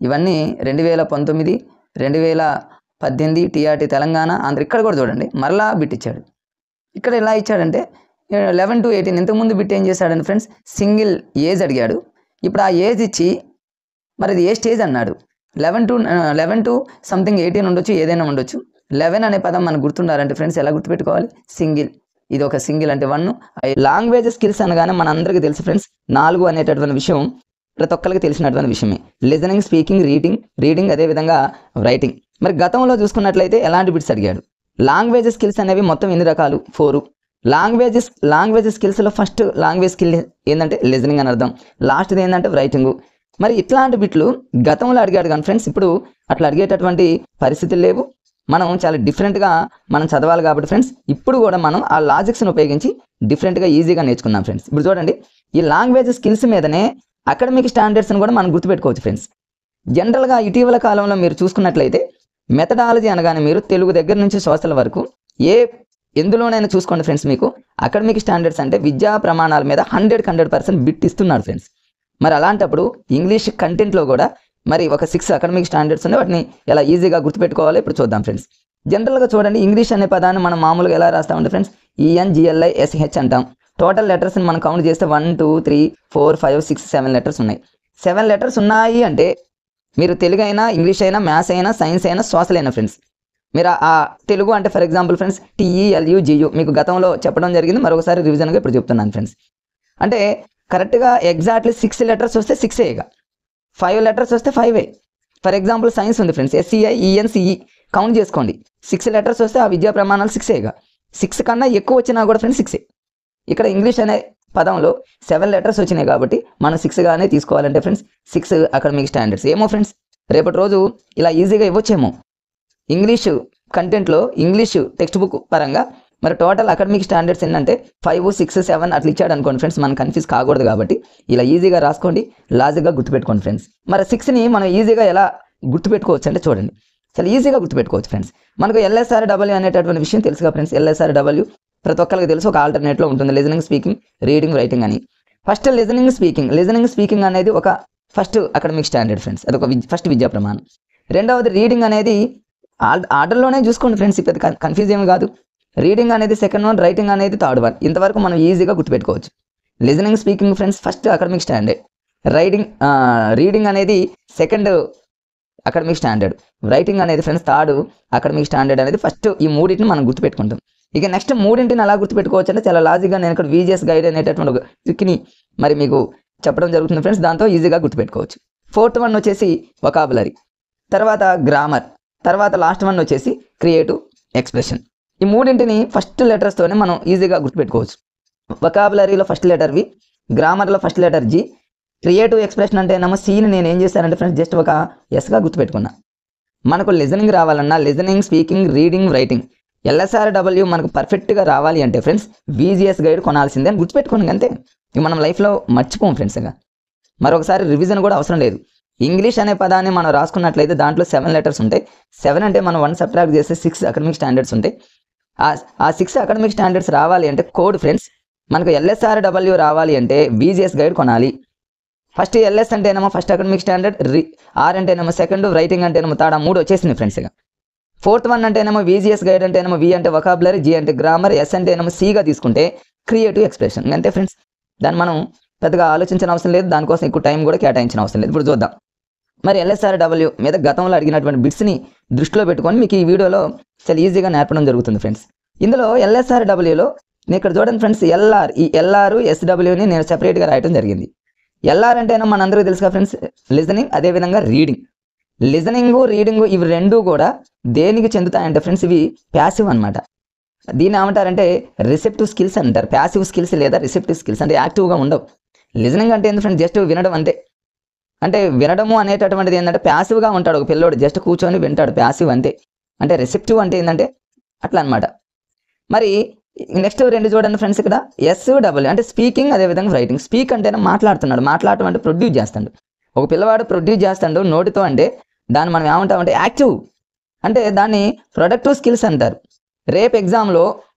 ఇవన్నీ 2019, 2018 టీఆర్టీ తెలంగాణ, ఆంధ్ర. ఇక్కడ కూడా చూడండి మరలా బిట్ ఇచ్చాడు. ఇక్కడ ఎలా ఇచ్చాడంటే 11 to 18, ఇంతకుముందు బిట్ ఏం చేశాడంటే ఫ్రెండ్స్, సింగిల్ ఏజ్ అడిగాడు. ఇప్పుడు ఆ ఏజ్ ఇచ్చి మరి అది ఏ స్టేజ్ అన్నాడు. 11 to సంథింగ్ 18 ఉండొచ్చు, ఏదైనా ఉండొచ్చు. 11 అనే పదం మనకు గుర్తుండాలంటే ఫ్రెండ్స్ ఎలా గుర్తుపెట్టుకోవాలి, సింగిల్. ఇది ఒక సింగిల్ అంటే 1. లాంగ్వేజ్ స్కిల్స్ అనగానే మన అందరికీ తెలుసు ఫ్రెండ్స్, 4 అనేటటువంటి విషయం ప్రతి ఒక్కరికి తెలిసినటువంటి విషయమే. లిజనింగ్, స్పీకింగ్, రీడింగ్ అదేవిధంగా రైటింగ్. మరి గతంలో చూసుకున్నట్లయితే ఎలాంటి బిట్స్ అడిగాడు. లాంగ్వేజ్ స్కిల్స్ అనేవి మొత్తం ఎన్ని రకాలు, 4. లాంగ్వేజ్ స్కిల్స్లో ఫస్ట్ లాంగ్వేజ్ స్కిల్ ఏంటంటే లిజనింగ్ అని అర్థం, లాస్ట్ది ఏంటంటే రైటింగ్. మరి ఇట్లాంటి బిట్లు గతంలో అడిగాడు కానీ ఫ్రెండ్స్ ఇప్పుడు అట్లా అడిగేటటువంటి పరిస్థితులు లేవు. మనం చాలా డిఫరెంట్గా మనం చదవాలి కాబట్టి ఫ్రెండ్స్ ఇప్పుడు కూడా మనం ఆ లాజిక్స్ని ఉపయోగించి డిఫరెంట్గా ఈజీగా నేర్చుకుందాం ఫ్రెండ్స్. ఇప్పుడు చూడండి, ఈ లాంగ్వేజ్ స్కిల్స్ మీదనే అకాడమిక్ స్టాండర్డ్స్ని కూడా మనం గుర్తుపెట్టుకోవచ్చు ఫ్రెండ్స్. జనరల్గా ఇటీవల కాలంలో మీరు చూసుకున్నట్లయితే మెథడాలజీ అనగానే మీరు తెలుగు దగ్గర నుంచి సోషల్ వరకు ఎందులోనైనా చూసుకోండి ఫ్రెండ్స్, మీకు అకాడమిక్ స్టాండర్డ్స్ అంటే విద్యా ప్రమాణాల మీద 100% బిట్ ఇస్తున్నారు ఫ్రెండ్స్. మరి అలాంటప్పుడు ఇంగ్లీష్ కంటెంట్లో కూడా మరి ఒక 6 అకాడమిక్ స్టాండర్డ్స్ ఉన్నాయి, వాటిని ఎలా ఈజీగా గుర్తుపెట్టుకోవాలో ఇప్పుడు చూద్దాం ఫ్రెండ్స్. జనరల్గా చూడండి, ఇంగ్లీష్ అనే పదాన్ని మనం మామూలుగా ఎలా రాస్తామంటే ఫ్రెండ్స్, ENGLISH అంటాం. టోటల్ లెటర్స్ని మనం కౌంట్ చేస్తే 1 2 3 4 5 6 7 లెటర్స్ ఉన్నాయి. 7 లెటర్స్ ఉన్నాయి అంటే మీరు తెలుగు అయినా, ఇంగ్లీష్ అయినా, మ్యాథ్స్ అయినా, సైన్స్ అయినా, సోషల్ అయినా ఫ్రెండ్స్, మీరు ఆ తెలుగు అంటే ఫర్ ఎగ్జాంపుల్ ఫ్రెండ్స్ TELUGU మీకు గతంలో చెప్పడం జరిగింది, మరొకసారి రివిజన్గా ఇప్పుడు చెప్తున్నాను ఫ్రెండ్స్. అంటే కరెక్ట్గా ఎగ్జాక్ట్లీ 6 లెటర్స్ వస్తే 6 ఇక 5 లెటర్స్ వస్తే 5. ఫర్ ఎగ్జాంపుల్ సైన్స్ ఉంది ఫ్రెండ్స్, SCIENCE కౌంట్ చేసుకోండి. 6 లెటర్స్ వస్తే ఆ విద్యా ప్రమాణాలు 6 ఇక 6 కన్నా ఎక్కువ వచ్చినా కూడా ఫ్రెండ్స్ 6. ఇక్కడ ఇంగ్లీష్ అనే పదంలో 7 లెటర్స్ వచ్చినాయి కాబట్టి మనం 6గానే తీసుకోవాలంటే ఫ్రెండ్స్ 6 అకాడమిక్ స్టాండర్డ్స్. ఏమో ఫ్రెండ్స్, రేపటి రోజు ఇలా ఈజీగా ఇవ్వచ్చేమో ఇంగ్లీషు కంటెంట్లో, ఇంగ్లీషు టెక్స్ట్ బుక్ పరంగా మరి టోటల్ అకాడమిక్ స్టాండర్డ్స్ ఏంటంటే 5 6 7 అట్లా ఇచ్చాడు అనుకోండి ఫ్రెండ్స్, మనం కన్ఫ్యూజ్ కాకూడదు కాబట్టి ఇలా ఈజీగా రాసుకోండి, లాజిక్గా గుర్తుపెట్టుకోండి ఫ్రెండ్స్. మరి 6ని మనం ఈజీగా ఎలా గుర్తుపెట్టుకోవచ్చు అంటే చూడండి, చాలా ఈజీగా గుర్తుపెట్టుకోవచ్చు ఫ్రెండ్స్. మనకు LSRW అనేటటువంటి విషయం తెలుసుగా ఫ్రెండ్స్. LSRW ప్రతి ఒక్కరికి తెలుసు, ఒక ఆల్టర్నేట్లో ఉంటుంది, లిజనింగ్, స్పీకింగ్, రీడింగ్, రైటింగ్ అని. ఫస్ట్ లిజనింగ్ స్పీకింగ్ అనేది ఒక ఫస్ట్ అకాడమిక్ స్టాండర్డ్ ఫ్రెండ్స్, అదొక ఫస్ట్ విద్యా ప్రమాణం. రెండవది రీడింగ్ అనేది ఆర్డర్లోనే చూసుకోండి ఫ్రెండ్స్, పెద్ద కన్ఫ్యూజ్ ఏమి కాదు. రీడింగ్ అనేది సెకండ్ వన్, రైటింగ్ అనేది థర్డ్ వన్. ఇంతవరకు మనం ఈజీగా గుర్తుపెట్టుకోవచ్చు. Listening, speaking friends first academic standard, reading అనేది సెకండ్ అకాడమిక్ స్టాండర్డ్, రైటింగ్ అనేది ఫ్రెండ్స్ థర్డ్ అకాడమిక్ స్టాండర్డ్ అనేది ఫస్ట్. ఈ మూడింటిని మనం గుర్తుపెట్టుకుంటాం. ఇక నెక్స్ట్ మూడింటిని ఎలా గుర్తుపెట్టుకోవచ్చు అంటే చాలా లాజిక్గా నేను ఇక్కడ VGS గైడ్ అనేటటువంటి ఒక ట్రిక్ని మరి మీకు చెప్పడం జరుగుతుంది ఫ్రెండ్స్, దాంతో ఈజీగా గుర్తుపెట్టుకోవచ్చు. ఫోర్త్ వన్ వచ్చేసి వొకాబులరీ, తర్వాత గ్రామర్, తర్వాత లాస్ట్ వన్ వచ్చేసి క్రియేటివ్ ఎక్స్ప్రెషన్. ఈ మూడింటిని ఫస్ట్ లెటర్స్తోనే మనం ఈజీగా గుర్తుపెట్టుకోవచ్చు. వొకాబులరీలో ఫస్ట్ లెటర్ V, గ్రామర్లో first letter G, creative expression అంటే ఏమో Cని నేను ఏం చేశానంటే ఫ్రెండ్స్ జస్ట్ ఒక Sగా గుర్తుపెట్టుకున్నా. మనకు లిజనింగ్ రావాలన్నా, listening, speaking, reading, writing, LSRW మనకు పర్ఫెక్ట్గా రావాలి అంటే ఫ్రెండ్స్ VGS గైడ్ కొనాల్సిందే అని గుర్తుపెట్టుకోండి అంతే. ఇక మనం లైఫ్లో మర్చిపోం ఫ్రెండ్స్గా. మరొకసారి రివిజన్ కూడా అవసరం లేదు. ఇంగ్లీష్ అనే పదాన్ని మనం రాసుకున్నట్లయితే దాంట్లో 7 లెటర్స్ ఉంటాయి. 7 అంటే మనం 1 సబ్ట్రాక్ట్ చేస్తే 6 అకాడమిక్ స్టాండర్డ్స్ ఉంటాయి. ఆ 6 అకాడమిక్ స్టాండర్డ్స్ రావాలి అంటే కోడ్ ఫ్రెండ్స్, మనకు LSRW రావాలి అంటే VGS గైడ్ కొనాలి. ఫస్ట్ LS అంటేనేమో ఫస్ట్ అకాడమిక్ స్టాండర్డ్, R అంటేనేమో సెకండ్, రైటింగ్ అంటేనేమో థర్డ్, 3 వచ్చేసింది ఫ్రెండ్స్గా. ఫోర్త్ వన్ అంటేనేమో VGS గైడ్ అంటేనేమో V అంటే వొకాబులరీ, G అంటే గ్రామర్, S అంటేనేమో Cగా తీసుకుంటే క్రియేటివ్ ఎక్స్ప్రెషన్. అంతే ఫ్రెండ్స్, దాన్ని మనం పెద్దగా ఆలోచించిన అవసరం లేదు, దానికోసం ఎక్కువ టైం కూడా కేటాయించిన అవసరం లేదు. ఇప్పుడు చూద్దాం మరి LSRW మీద గతంలో అడిగినటువంటి బిట్స్ని దృష్టిలో పెట్టుకొని మీకు ఈ వీడియోలో చాలా ఈజీగా నేర్పడం జరుగుతుంది ఫ్రెండ్స్. ఇందులో LSRWలో నేను ఇక్కడ చూడండి ఫ్రెండ్స్, ఈ LR SWని నేను సెపరేట్గా రాయడం జరిగింది. LR అంటేనో మనందరికీ తెలుసుగా ఫ్రెండ్స్ లిజనింగ్, అదేవిధంగా రీడింగ్. లిజనింగ్, రీడింగ్ ఇవి రెండు కూడా దేనికి చెందుతాయంటే ఫ్రెండ్స్ ఇవి ప్యాసివ్ అనమాట. దీన్ని ఏమంటారంటే రిసెప్టివ్ స్కిల్స్ అంటారు. ప్యాసివ్ స్కిల్స్ లేదా రిసెప్టివ్ స్కిల్స్ అంటే యాక్టివ్గా ఉండవు. లిజనింగ్ అంటే ఏంటి ఫ్రెండ్స్, జస్ట్ వినడం అంతే. అంటే వినడము అనేటటువంటిది ఏంటంటే ప్యాసివ్గా ఉంటాడు ఒక పిల్లోడు, జస్ట్ కూర్చొని వింటాడు, ప్యాసివ్ అంతే. అంటే రిసెప్టివ్ అంటే ఏంటంటే అట్లా అనమాట. మరి నెక్స్ట్ రెండు చూడండి ఫ్రెండ్స్, ఇక్కడ SW అంటే స్పీకింగ్, అదేవిధంగా రైటింగ్. స్పీక్ అంటేనే మాట్లాడుతున్నాడు, మాట్లాడటం అంటే ప్రొడ్యూస్ చేస్తాడు. ఒక పిల్లవాడు ప్రొడ్యూస్ చేస్తాడు నోటితో, అంటే దాన్ని మనం ఏమంటామంటే యాక్టివ్, అంటే దాన్ని ప్రొడక్టివ్ స్కిల్స్ అంటారు. రేపు ఎగ్జామ్లో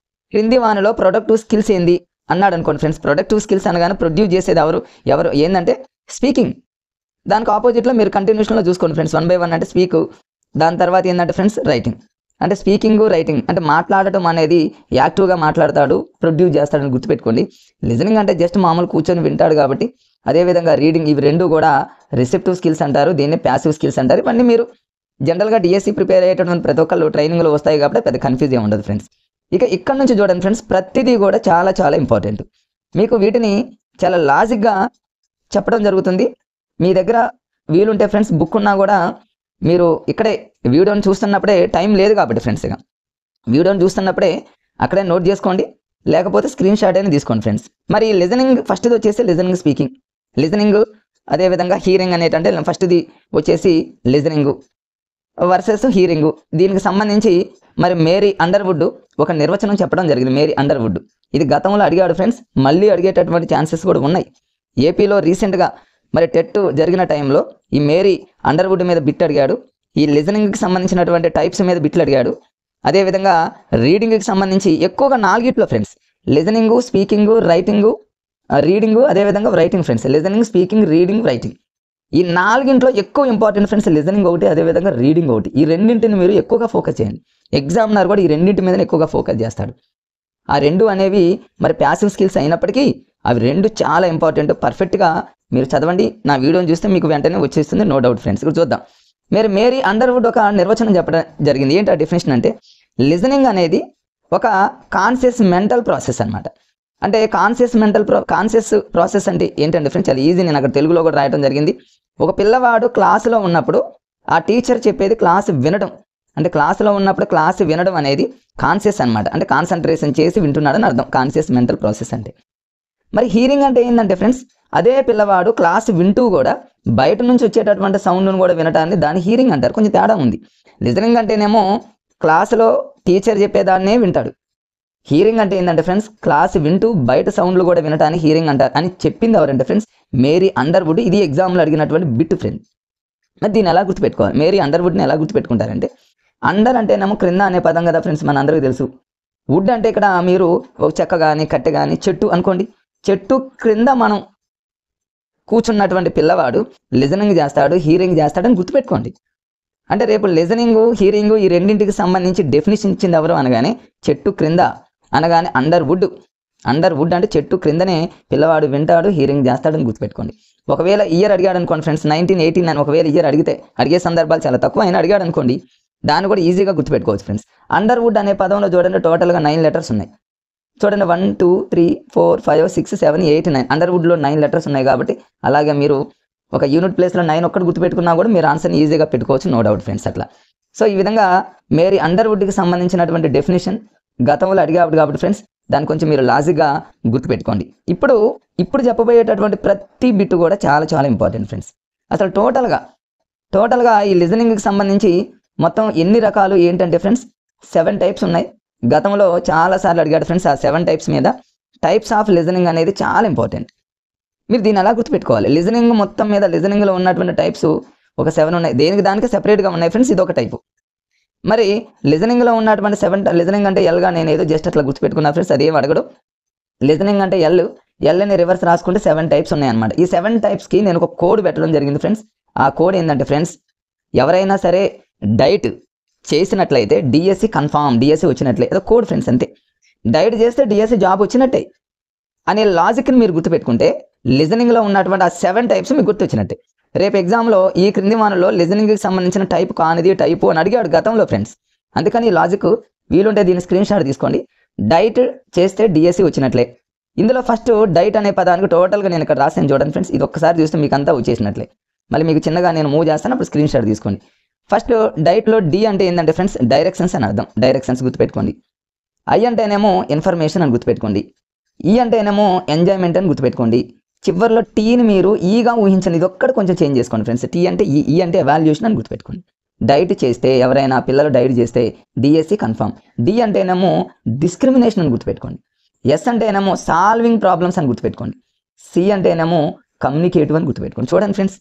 క్రింది వానిలో ప్రొడక్టివ్ స్కిల్స్ ఏంది అన్నాడు అనుకోండి ఫ్రెండ్స్, ప్రొడక్టివ్ స్కిల్స్ అనగానే ప్రొడ్యూస్ చేసేది ఎవరు ఏంటంటే స్పీకింగ్. దానికి ఆపోజిట్లో మీరు కంటిన్యూషన్లో చూసుకోండి ఫ్రెండ్స్, 1 by 1 అంటే స్పీక్, దాని తర్వాత ఏంటంటే ఫ్రెండ్స్ రైటింగ్. అంటే స్పీకింగ్, రైటింగ్ అంటే మాట్లాడటం అనేది యాక్టివ్గా మాట్లాడతాడు, ప్రొడ్యూస్ చేస్తాడని గుర్తుపెట్టుకోండి. లిజనింగ్ అంటే జస్ట్ మామూలు కూర్చొని వింటాడు కాబట్టి. అదేవిధంగా రీడింగ్, ఇవి రెండు కూడా రిసెప్టివ్ స్కిల్స్ అంటారు, దీన్ని ప్యాసివ్ స్కిల్స్ అంటారు. ఇవన్నీ మీరు జనరల్గా DSC ప్రిపేర్ అయ్యేటటువంటి ప్రతి ఒక్కళ్ళు ట్రైనింగ్లో వస్తాయి కాబట్టి పెద్ద కన్ఫ్యూజ్ ఏమి ఉండదు ఫ్రెండ్స్. ఇక ఇక్కడ నుంచి చూడండి ఫ్రెండ్స్, ప్రతిదీ కూడా చాలా చాలా ఇంపార్టెంట్. మీకు వీటిని చాలా లాజిక్గా చెప్పడం జరుగుతుంది. మీ దగ్గర వీలుంటే ఫ్రెండ్స్ బుక్ ఉన్నా కూడా మీరు ఇక్కడే వీడియోని చూస్తున్నప్పుడే, టైం లేదు కాబట్టి ఫ్రెండ్స్ ఇక వీడియోని చూస్తున్నప్పుడే అక్కడే నోట్ చేసుకోండి, లేకపోతే స్క్రీన్ షాట్ అయినా తీసుకోండి ఫ్రెండ్స్. మరి లిజనింగ్ ఫస్ట్ది వచ్చేసి లిజనింగ్, స్పీకింగ్, లిజనింగ్ అదేవిధంగా హీరింగ్ అనేటంటే ఫస్ట్ది వచ్చేసి లిజనింగ్ వర్సెస్ హీరింగ్. దీనికి సంబంధించి మరి మేరీ అండర్వుడ్ ఒక నిర్వచనం చెప్పడం జరిగింది. మేరీ అండర్వుడ్ ఇది గతంలో అడిగాడు ఫ్రెండ్స్, మళ్ళీ అడిగేటటువంటి ఛాన్సెస్ కూడా ఉన్నాయి. ఏపీలో రీసెంట్గా మరి టెట్ జరిగిన టైంలో ఈ మేరీ అండర్వుడ్ మీద బిట్ అడిగాడు. ఈ లిజనింగ్కి సంబంధించినటువంటి టైప్స్ మీద బిట్లు అడిగాడు. అదేవిధంగా రీడింగ్కి సంబంధించి ఎక్కువగా 4 friends, listening, speaking, writing, reading, అదేవిధంగా writing friends. Listening, speaking, reading, writing ఈ 4 ఎక్కువ ఇంపార్టెంట్ ఫ్రెండ్స్. లిజనింగ్ ఒకటి, అదేవిధంగా రీడింగ్ ఒకటి. ఈ రెండింటిని మీరు ఎక్కువగా ఫోకస్ చేయండి. ఎగ్జామినర్ కూడా ఈ రెండింటి మీద ఎక్కువగా ఫోకస్ చేస్తాడు. ఆ రెండు అనేవి మరి ప్యాసివ్ స్కిల్స్ అయినప్పటికీ అవి రెండు చాలా ఇంపార్టెంట్. పర్ఫెక్ట్గా మీరు చదవండి. నా వీడియోని చూస్తే మీకు వెంటనే వచ్చేస్తుంది, నో డౌట్ ఫ్రెండ్స్. ఇప్పుడు చూద్దాం. మేరీ అండర్వుడ్ ఒక నిర్వచనం చెప్పడం జరిగింది. ఏంటి ఆ డెఫినేషన్ అంటే, లిజనింగ్ అనేది ఒక కాన్షియస్ మెంటల్ ప్రాసెస్ అనమాట. అంటే కాన్షియస్ ప్రాసెస్ అంటే ఏంటంటే ఫ్రెండ్స్, చాలా ఈజీ. నేను అక్కడ తెలుగులో కూడా రాయడం జరిగింది. ఒక పిల్లవాడు క్లాసులో ఉన్నప్పుడు ఆ టీచర్ చెప్పేది క్లాస్ వినడం, అంటే క్లాసులో ఉన్నప్పుడు క్లాస్ వినడం అనేది కాన్షియస్ అనమాట. అంటే కాన్సన్ట్రేషన్ చేసి వింటున్నాడని అర్థం కాన్షియస్ మెంటల్ ప్రాసెస్ అంటే. మరి హీరింగ్ అంటే ఏంటంటే ఫ్రెండ్స్, అదే పిల్లవాడు క్లాస్ వింటూ కూడా బయట నుంచి వచ్చేటటువంటి సౌండ్ను కూడా వినటాన్ని దాన్ని హీరింగ్ అంటారు. కొంచెం తేడా ఉంది. లిజనింగ్ అంటేనేమో క్లాసులో టీచర్ చెప్పేదాన్నే వింటాడు. హీరింగ్ అంటే ఏంటంటే ఫ్రెండ్స్, క్లాస్ వింటూ బయట సౌండ్లు కూడా వినటాన్ని హీరింగ్ అంటారు అని చెప్పింది ఎవరంటే ఫ్రెండ్స్, మేరీ అండర్వుడ్. ఇది ఎగ్జామ్లో అడిగినటువంటి బిట్ ఫ్రెండ్. మరి దీన్ని ఎలా గుర్తుపెట్టుకోవాలి? మేరీ అండర్వుడ్ని ఎలా గుర్తుపెట్టుకుంటారంటే, అండర్ అంటేనేమో క్రింద అనే పదం కదా ఫ్రెండ్స్, మన అందరికీ తెలుసు. వుడ్ అంటే ఇక్కడ మీరు ఒక చెక్క కానీ కట్టె కానీ చెట్టు అనుకోండి. చెట్టు క్రింద మనం కూర్చున్నటువంటి పిల్లవాడు లిజనింగ్ చేస్తాడు, హీరింగ్ చేస్తాడని గుర్తుపెట్టుకోండి. అంటే రేపు లిజనింగ్, హీరింగ్ ఈ రెండింటికి సంబంధించి డెఫినేషన్ ఇచ్చింది ఎవరు అనగానే, చెట్టు క్రింద అనగానే అండర్వుడ్ అంటే చెట్టు క్రిందనే పిల్లవాడు వింటాడు, హీరింగ్ చేస్తాడని గుర్తుపెట్టుకోండి. ఒకవేళ ఇయర్ అడిగాడు అనుకోండి ఫ్రెండ్స్, 1989 ఒకవేళ ఇయర్ అడిగే సందర్భాలు చాలా తక్కువ, అయినా అడిగాడు అనుకోండి, దాన్ని కూడా ఈజీగా గుర్తుపెట్టుకోవచ్చు ఫ్రెండ్స్. అండర్వుడ్ అనే పదంలో చూడండి టోటల్గా 9 లెటర్స్ ఉన్నాయి. చూడండి 1 2 3 4 5 6 7 8 9 అండర్వుడ్లో 9 లెటర్స్ ఉన్నాయి. కాబట్టి అలాగే మీరు ఒక యూనిట్ ప్లేస్లో 9 ఒక్కటి గుర్తుపెట్టుకున్నా కూడా మీరు ఆన్సర్ని ఈజీగా పెట్టుకోవచ్చు, నో డౌట్ ఫ్రెండ్స్. అట్లా సో ఈ విధంగా మేరీ అండర్వుడ్కి సంబంధించినటువంటి డెఫినేషన్ గతంలో అడిగాడు కాబట్టి ఫ్రెండ్స్, దాన్ని కొంచెం మీరు లాజిక్గా గుర్తుపెట్టుకోండి. ఇప్పుడు చెప్పబోయేటటువంటి ప్రతి బిట్ కూడా చాలా చాలా ఇంపార్టెంట్ ఫ్రెండ్స్. అసలు టోటల్గా ఈ లిజనింగ్కి సంబంధించి మొత్తం ఎన్ని రకాలు ఏంటంటే ఫ్రెండ్స్, 7 టైప్స్ ఉన్నాయి. గతంలో చాలాసార్లు అడిగాడు ఫ్రెండ్స్. ఆ 7 టైప్స్ మీద టైప్స్ ఆఫ్ లిజనింగ్ అనేది చాలా ఇంపార్టెంట్. మీరు దీన్ని ఎలా గుర్తుపెట్టుకోవాలి? లిజనింగ్ మొత్తం మీద లిజనింగ్లో ఉన్నటువంటి టైప్స్ ఒక 7 ఉన్నాయి. దానికి సెపరేట్గా ఉన్నాయి ఫ్రెండ్స్. ఇది ఒక టైపు. మరి లిజనింగ్లో ఉన్నటువంటి 7 లిజనింగ్ అంటే ఎల్గా నేను ఏదో జస్ట్ అట్లా గుర్తుపెట్టుకున్నా ఫ్రెండ్స్, అదేం అడగడు. లిజనింగ్ అంటే ఎల్ని రివర్స్ రాసుకుంటే 7 టైప్స్ ఉన్నాయన్నమాట. ఈ 7 టైప్స్కి నేను ఒక కోడ్ పెట్టడం జరిగింది ఫ్రెండ్స్. ఆ కోడ్ ఏంటంటే ఫ్రెండ్స్, ఎవరైనా సరే డైట్ చేసినట్లయితే డిఎస్సి కన్ఫామ్, డిఎస్సి వచ్చినట్లే, ఏదో కోడ్ ఫ్రెండ్స్ అంతే. డైట్ చేస్తే డిఎస్సి జాబ్ వచ్చినట్టే అనే లాజిక్ని మీరు గుర్తుపెట్టుకుంటే లిజనింగ్లో ఉన్నటువంటి ఆ 7 టైప్స్ మీకు గుర్తొచ్చినట్టే. రేపు ఎగ్జామ్లో ఈ క్రింది వానలో లిజనింగ్కి సంబంధించిన టైప్ కానిది టైపు అని అడిగాడు గతంలో ఫ్రెండ్స్. అందుకని ఈ లాజిక్ వీలుంటే దీన్ని స్క్రీన్ షాట్ తీసుకోండి. డైట్ చేస్తే డిఎస్సి వచ్చినట్లే. ఇందులో ఫస్ట్ డైట్ అనే పదానికి టోటల్గా నేను ఇక్కడ రాసాను చూడండి ఫ్రెండ్స్. ఇది ఒక్కసారి చూస్తే మీకు అంతా వచ్చేసినట్లే. మళ్ళీ మీకు చిన్నగా నేను మూవ్ చేస్తాను, అప్పుడు స్క్రీన్ షాట్ తీసుకోండి. ఫస్ట్ డైట్లో డి అంటే ఏంటంటే ఫ్రెండ్స్, డైరెక్షన్స్ అని అర్థం. డైరెక్షన్స్ గుర్తుపెట్టుకోండి. ఐ అంటేనేమో ఇన్ఫర్మేషన్ అని గుర్తుపెట్టుకోండి. ఈ అంటేనేమో ఎంజాయ్మెంట్ అని గుర్తుపెట్టుకోండి. చివరిలో టీని మీరు ఈగా ఊహించండి. ఇది ఒక్కటి కొంచెం చేంజ్ చేసుకోండి ఫ్రెండ్స్. టీ అంటే ఈ అంటే ఎవాల్యుయేషన్ అని గుర్తుపెట్టుకోండి. డైట్ చేస్తే ఎవరైనా పిల్లలు డైట్ చేస్తే డిఎస్సి కన్ఫర్మ్. డి అంటేనేమో డిస్క్రిమినేషన్ అని గుర్తుపెట్టుకోండి. ఎస్ అంటేనేమో సాల్వింగ్ ప్రాబ్లమ్స్ అని గుర్తుపెట్టుకోండి. సి అంటేనేమో కమ్యూనికేటివ్ అని గుర్తుపెట్టుకోండి. చూడండి ఫ్రెండ్స్,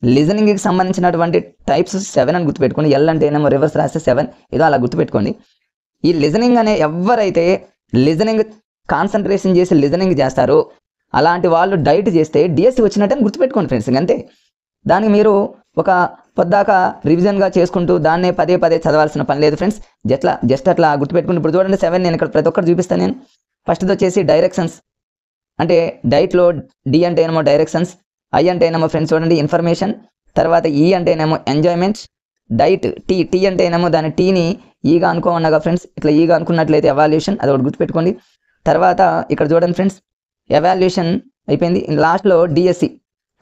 లిజనింగ్కి సంబంధించినటువంటి టైప్స్ 7 అని గుర్తుపెట్టుకోండి. ఎల్ అంటేనేమో రివర్స్ రాస్తే 7, ఏదో అలా గుర్తుపెట్టుకోండి. ఈ లిజనింగ్ అనే ఎవరైతే లిజనింగ్ కాన్సన్ట్రేషన్ చేసి లిజనింగ్ చేస్తారో అలాంటి వాళ్ళు డైట్ చేస్తే డిఎస్సి వచ్చినట్టు అని గుర్తుపెట్టుకోండి ఫ్రెండ్స్. ఇంకంతే. దానికి మీరు ఒక పొద్దాక రివిజన్గా చేసుకుంటూ దాన్నే పదే చదవాల్సిన పని లేదు ఫ్రెండ్స్. జస్ట్ అట్లా గుర్తుపెట్టుకుంటే ఇప్పుడు చూడండి 7 నేను ఇక్కడ ప్రతి ఒక్కటి చూపిస్తాను. నేను ఫస్ట్ది వచ్చేసి డైరెక్షన్స్. అంటే డైట్లో డి అంటేనేమో డైరెక్షన్స్, ఐ అంటేనేమో ఫ్రెండ్స్ చూడండి ఇన్ఫర్మేషన్, తర్వాత ఈ అంటేనేమో ఎంజాయ్మెంట్, డైట్ టీ అంటేనేమో దాని టీని ఈగా అనుకోమన్నాగా ఫ్రెండ్స్. ఇట్లా ఈగా అనుకున్నట్లయితే ఎవాల్యుయేషన్, అది ఒకటి గుర్తుపెట్టుకోండి. తర్వాత ఇక్కడ చూడండి ఫ్రెండ్స్, ఎవాల్యుయేషన్ అయిపోయింది. లాస్ట్లో డిఎస్సి